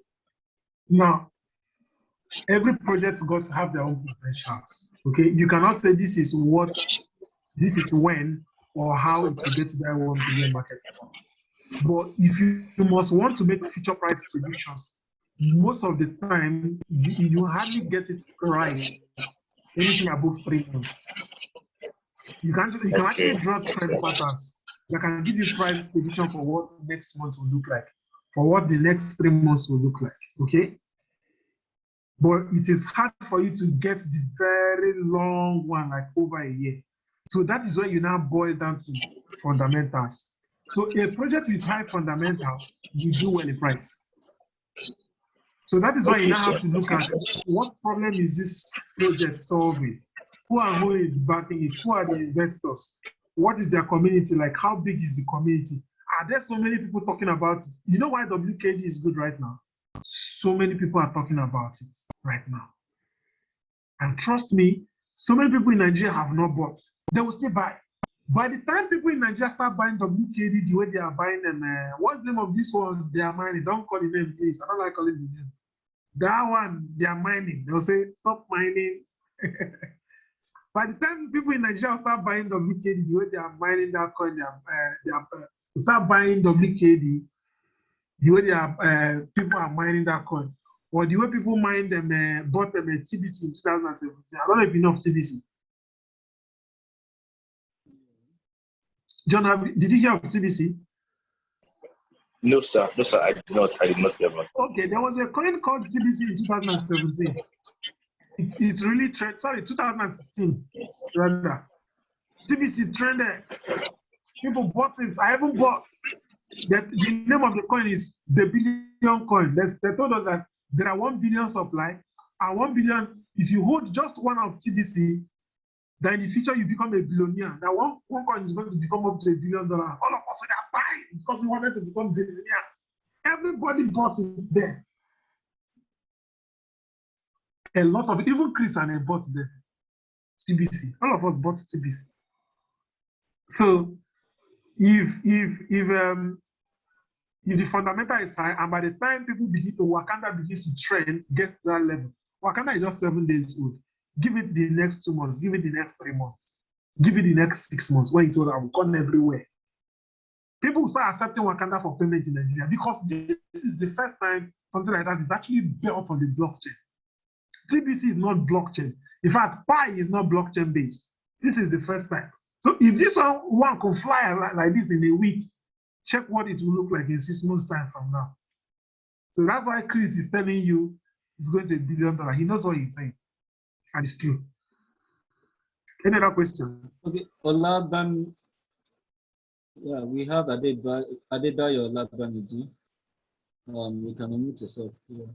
Now, every project got to have their own potentials. Okay, you cannot say this is when, or how it will get to that 1 billion market cap. But if you must want to make future price predictions, most of the time you hardly get it right. Anything above 3 months. You can actually draw trend patterns that can give you price prediction for what next month will look like, for what the next 3 months will look like. Okay. But it is hard for you to get the very long one, like over a year. So that is where you now boil down to fundamentals. So a project with high fundamentals, you do well in price. So that is why you now have to look at what problem is this project solving? Who and who is backing it? Who are the investors? What is their community like? How big is the community? Are there so many people talking about it? You know why WKD is good right now? So many people are talking about it right now. And trust me, so many people in Nigeria have not bought. They will still buy. By the time people in Nigeria start buying WKD the way they are buying them, what's the name of this one they are mining? Don't call the name, please. I don't like calling the name. That one they are mining. They'll say, stop mining. By the time people in Nigeria start buying WKD the way they are mining that coin, they start buying WKD the way people are mining that coin, or the way people mine them, bought them a TBC in 2017. I don't know if you know of TBC. John, did you hear of TBC? No, sir. No, sir. I did not. I did not hear about it. Okay, there was a coin called TBC in 2017. It's really trend. Sorry, 2016 rather. TBC trended. People bought it. I haven't bought. The name of the coin is the billion coin. They told us that there are 1 billion supply and 1 billion. If you hold just one of TBC, then in the future you become a billionaire. That one coin is going to become up to $1 billion. All of us are buying because we wanted to become billionaires. Everybody bought it there. A lot of even Chris and I bought the TBC. All of us bought TBC. So if the fundamental is high, and by the time people begin to Wakanda begins to trend, get to that level, Wakanda is just 7 days old. Give it the next 2 months, give it the next 3 months, give it the next 6 months when it will have gone everywhere. People will start accepting Wakanda for payment in Nigeria because this is the first time something like that is actually built on the blockchain. TBC is not blockchain. In fact, Pi is not blockchain based. This is the first time. So if this one can fly like this in a week, check what it will look like in 6 months' time from now. So that's why Chris is telling you it's going to $1 billion. He knows what he's saying. And it's true. Any other question? Okay, Olaban. Yeah, we have Adedayo Olabaniji. You can unmute yourself here.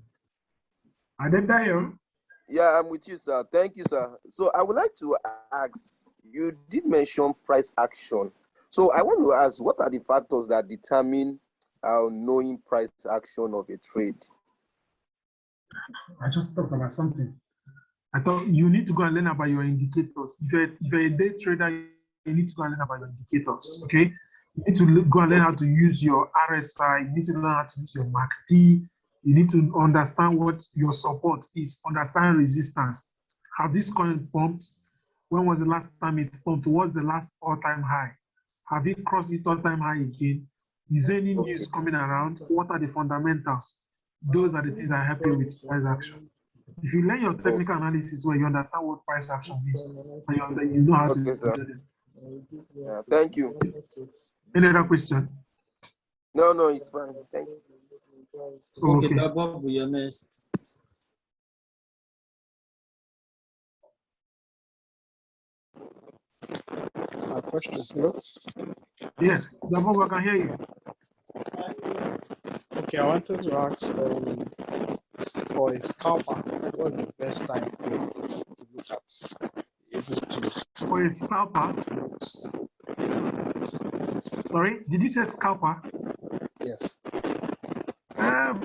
Adedayo? Yeah, I'm with you, sir. Thank you, sir. So I would like to ask, you did mention price action. So I want to ask, what are the factors that determine knowing price action of a trade? I just talked about something. I thought you need to go and learn about your indicators. If you're a day trader, you need to go and learn about your indicators, okay? You need to go and learn how to use your RSI. You need to learn how to use your MACD. You need to understand what your support is, understand resistance. How this coin pumped, when was the last time it pumped? What's the last all-time high? Have it crossed its all-time high again? Is there any news coming around? What are the fundamentals? Those are the things that help you with price action. If you learn your technical analysis where you understand what price action is, and you know how to do it. Yeah, thank you. Any other question? No, it's fine. Thank you. Okay, Bob, you're next. My question, hello? Yes, Bob, I can hear you. Okay, I wanted to ask for a scalper, what's the best time to look at? For a scalper? Sorry, did you say scalper? Yes.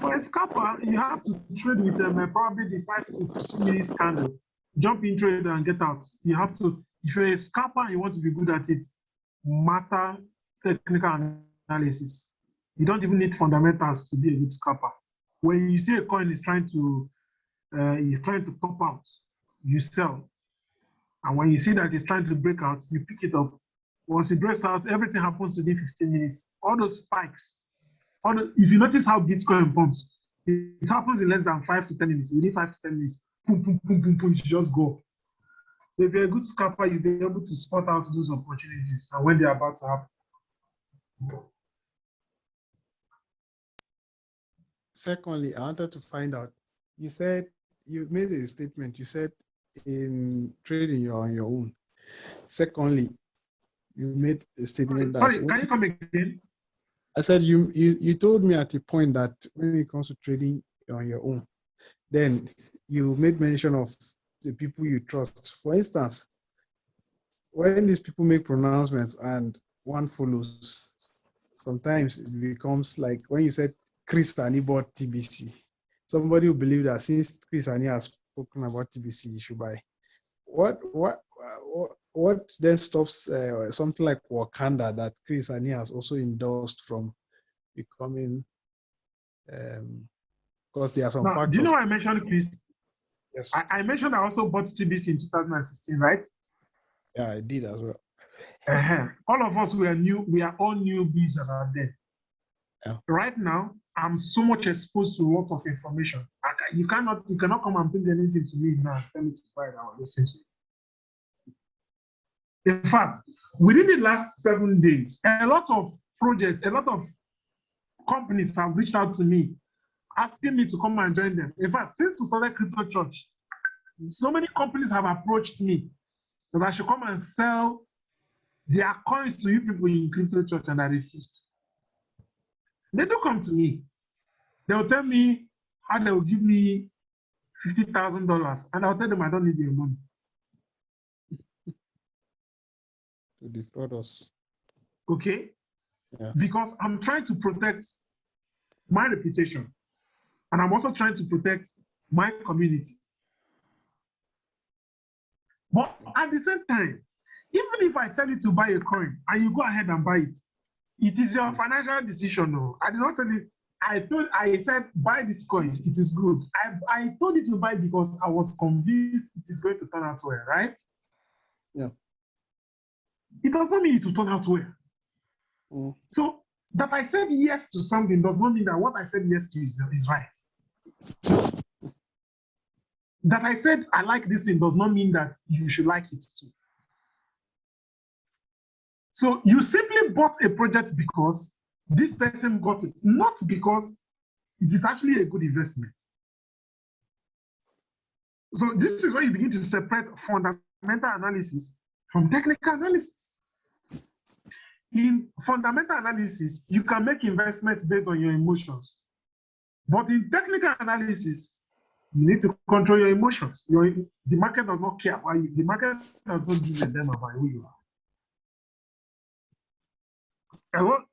For a scalper, you have to trade with probably the 5 to 15 minutes candle. Jump in trade and get out. You have to, if you're a scalper and you want to be good at it, master technical analysis. You don't even need fundamentals to be a good scalper. When you see a coin is trying to top out, you sell. And when you see that it's trying to break out, you pick it up. Once it breaks out, everything happens within 15 minutes. All those spikes, if you notice how Bitcoin pumps, it happens in less than 5 to 10 minutes. Within 5 to 10 minutes, boom, boom, boom, boom, boom, you just go. So if you're a good scalper, you'll be able to spot out those opportunities and when they're about to happen. Secondly, I wanted to find out, you said, you made a statement, you said in trading you're on your own. Secondly, you made a statement that— Sorry, can you come again? I said you told me at a point that when it comes to trading, you're on your own. Then you made mention of the people you trust. For instance, when these people make pronouncements and one follows, sometimes it becomes like when you said Chris Ani bought TBC. Somebody will believe that since Chris Ani has spoken about TBC, you should buy. What then stops something like Wakanda that Chris Ani has also endorsed from becoming, because there are some factors. Do you know I mentioned Chris? Yes. I mentioned I also bought TBC in 2016, right? Yeah, I did as well. All of us we are all newbies as are there. Yeah. Right now, I'm so much exposed to lots of information. You cannot come and bring anything to me now and tell me to buy it or listen to it. In fact, within the last 7 days, a lot of projects, a lot of companies have reached out to me asking me to come and join them. In fact, since we started Crypto Church, so many companies have approached me that I should come and sell their coins to you people in Crypto Church, and I refused. They do come to me. They will tell me how they will give me $50,000, and I'll tell them I don't need your money. To defraud us. Okay? Yeah. Because I'm trying to protect my reputation, and I'm also trying to protect my community. But at the same time, even if I tell you to buy a coin and you go ahead and buy it, it is your financial decision. No, I did not tell you. I said buy this coin. It is good. I told you to buy because I was convinced it is going to turn out well, right? Yeah. It does not mean it will turn out well. Mm. So that I said yes to something does not mean that what I said yes to is right. That I said I like this thing does not mean that you should like it too. So you simply bought a project because this person got it, not because it is actually a good investment. So this is where you begin to separate fundamental analysis from technical analysis. In fundamental analysis, you can make investments based on your emotions. But in technical analysis, you need to control your emotions. The market does not care about you. The market does not give a damn about who you are.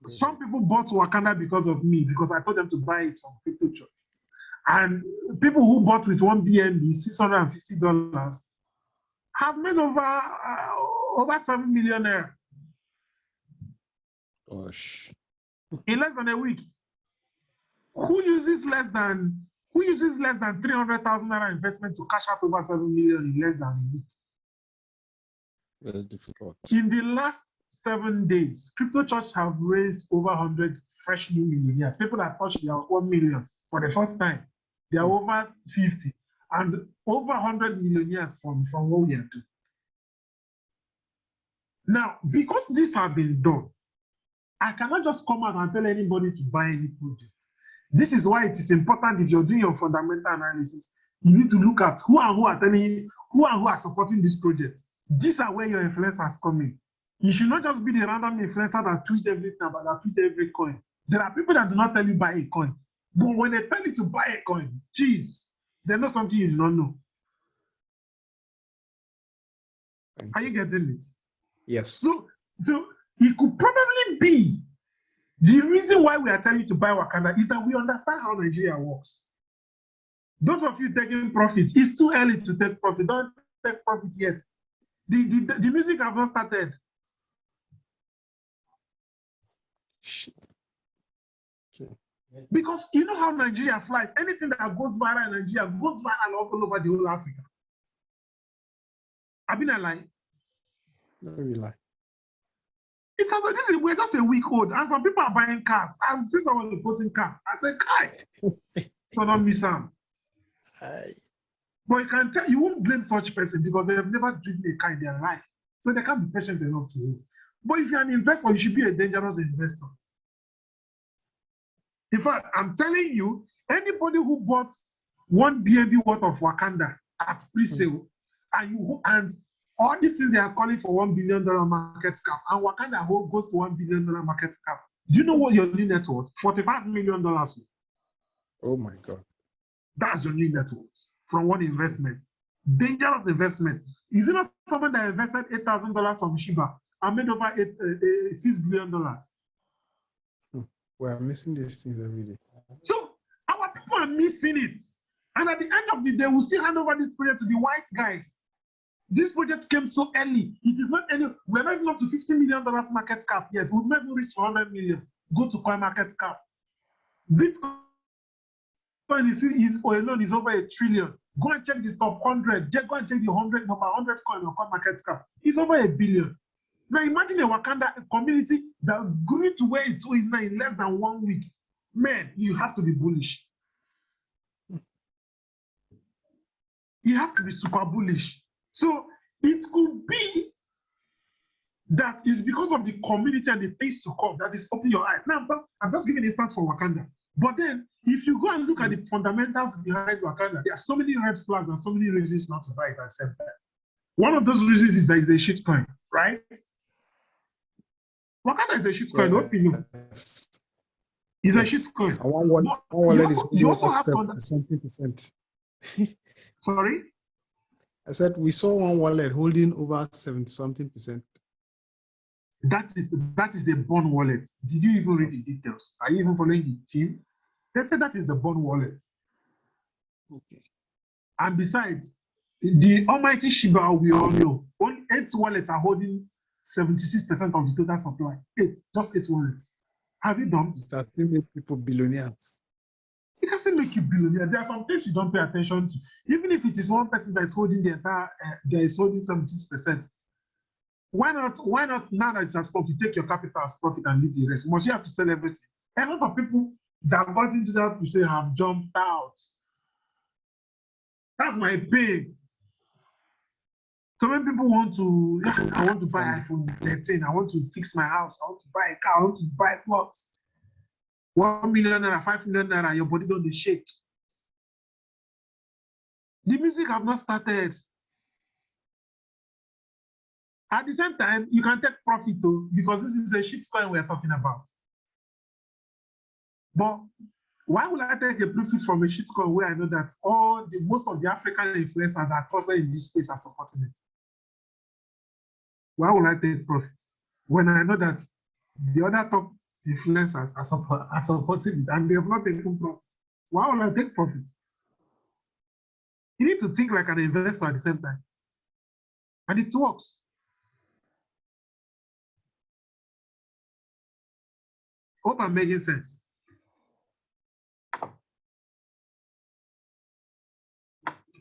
Some people bought Wakanda because of me, because I told them to buy it from Crypto Church. And people who bought with one BNB, $650, have made over 7 million naira. Gosh. In less than a week. Who uses less than 300,000 naira investment to cash out over 7 million in less than a week? Very difficult. In the last 7 days, Crypto Church have raised over 100 fresh new millionaires. People that touched their 1 million for the first time. They are over 50 and over 100 millionaires from what we are doing. Now, because this has been done, I cannot just come out and tell anybody to buy any project. This is why it is important, if you're doing your fundamental analysis, you need to look at who are telling you, who are supporting this project. These are where your influencers come in. You should not just be the random influencer that tweet everything about that tweet every coin. There are people that do not tell you buy a coin. But when they tell you to buy a coin, geez, they know something you do not know. Are you getting it? Yes. So it could probably be the reason why we are telling you to buy Wakanda is that we understand how Nigeria works. Those of you taking profit, it's too early to take profit. Don't take profit yet. The music have not started. Okay. Because you know how Nigeria flies. Anything that goes viral in Nigeria goes viral all over the whole Africa. I've been a lie. No, we lie. We're just a week old, and some people are buying cars. And since I was posting car, I said, "Kai, so don't miss them." But you won't blame such person because they have never driven a car in their life, so they can't be patient enough to wait. But if you're an investor, you should be a dangerous investor. In fact, I'm telling you, anybody who bought 1 BNB worth of Wakanda at pre-sale, and all these things they are calling for $1 billion market cap, and Wakanda goes to $1 billion market cap. Do you know what your new net worth? $45 million. Oh my God. That's your new net worth from one investment. Dangerous investment. Is it not someone that invested $8,000 from Shiba and made over $6 billion? We are missing these things every day. So our people are missing it. And at the end of the day, we'll still hand over this project to the white guys. This project came so early. It is not any, we're not even up to $50 million market cap yet. We've not even reached 100 million. Go to coin market cap. Bitcoin alone is over $1 trillion. Go and check the top 100. Go and check the 100 coin on coin market cap. It's over $1 billion. Now imagine a Wakanda community that grew to where it is now in less than 1 week. Man, you have to be bullish. You have to be super bullish. So it could be that is because of the community and the things to come that is opening your eyes. Now, I'm just giving a instance for Wakanda. But then, if you go and look at the fundamentals behind Wakanda, there are so many red flags and so many reasons not to buy it and sell that. One of those reasons is that it's a shit coin, right? Wakanda is a shit coin, what you know? It's a shit coin. One wallet is you also have something percent. Sorry? I said we saw one wallet holding over 70-something%. That is a bond wallet. Did you even read the details? Are you even following the team? They said that is the bond wallet. Okay. And besides, the almighty Shiba, we all know, only 8 wallets are holding 76% of the total supply. Just 8 wallets. Have you done? That still make people billionaires. It doesn't make you billionaire. There are some things you don't pay attention to. Even if it is one person that is holding the entire, that is holding 76%. Why not now that it's as profit, take your capital as profit and leave the rest? Must you have to sell everything? A lot of people that got into that to say have jumped out. That's my pain. So when people want to, I want to buy iPhone 13, I want to fix my house, I want to buy a car, I want to buy clothes. 1 million naira, 5 million naira, your body don't shake. The music have not started. At the same time, you can take profit too, because this is a shit coin we're talking about. But why would I take a profit from a shit coin where I know that most of the African influencers that are trusted in this space are supporting it? Why would I take profit when I know that the other top influencers are supporting it and they have not taken profit? Why would I take profit? You need to think like an investor at the same time. And it works. Hope I'm making sense.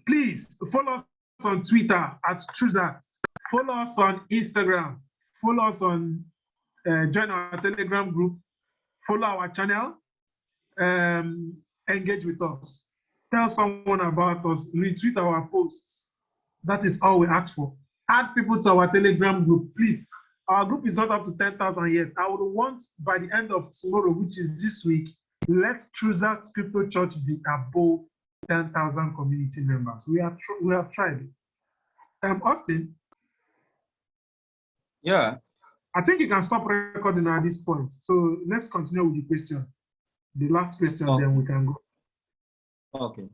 Please follow us on Twitter at Truzact. Follow us on Instagram. Follow us on, join our Telegram group. Follow our channel. Engage with us. Tell someone about us. Retweet our posts. That is all we ask for. Add people to our Telegram group, please. Our group is not up to 10,000 yet. I would want by the end of tomorrow, which is this week, let Truzact Crypto Church be above 10,000 community members. We have tried. Austin. Yeah. I think you can stop recording at this point. So let's continue with the question. The last question, then we can go. Okay.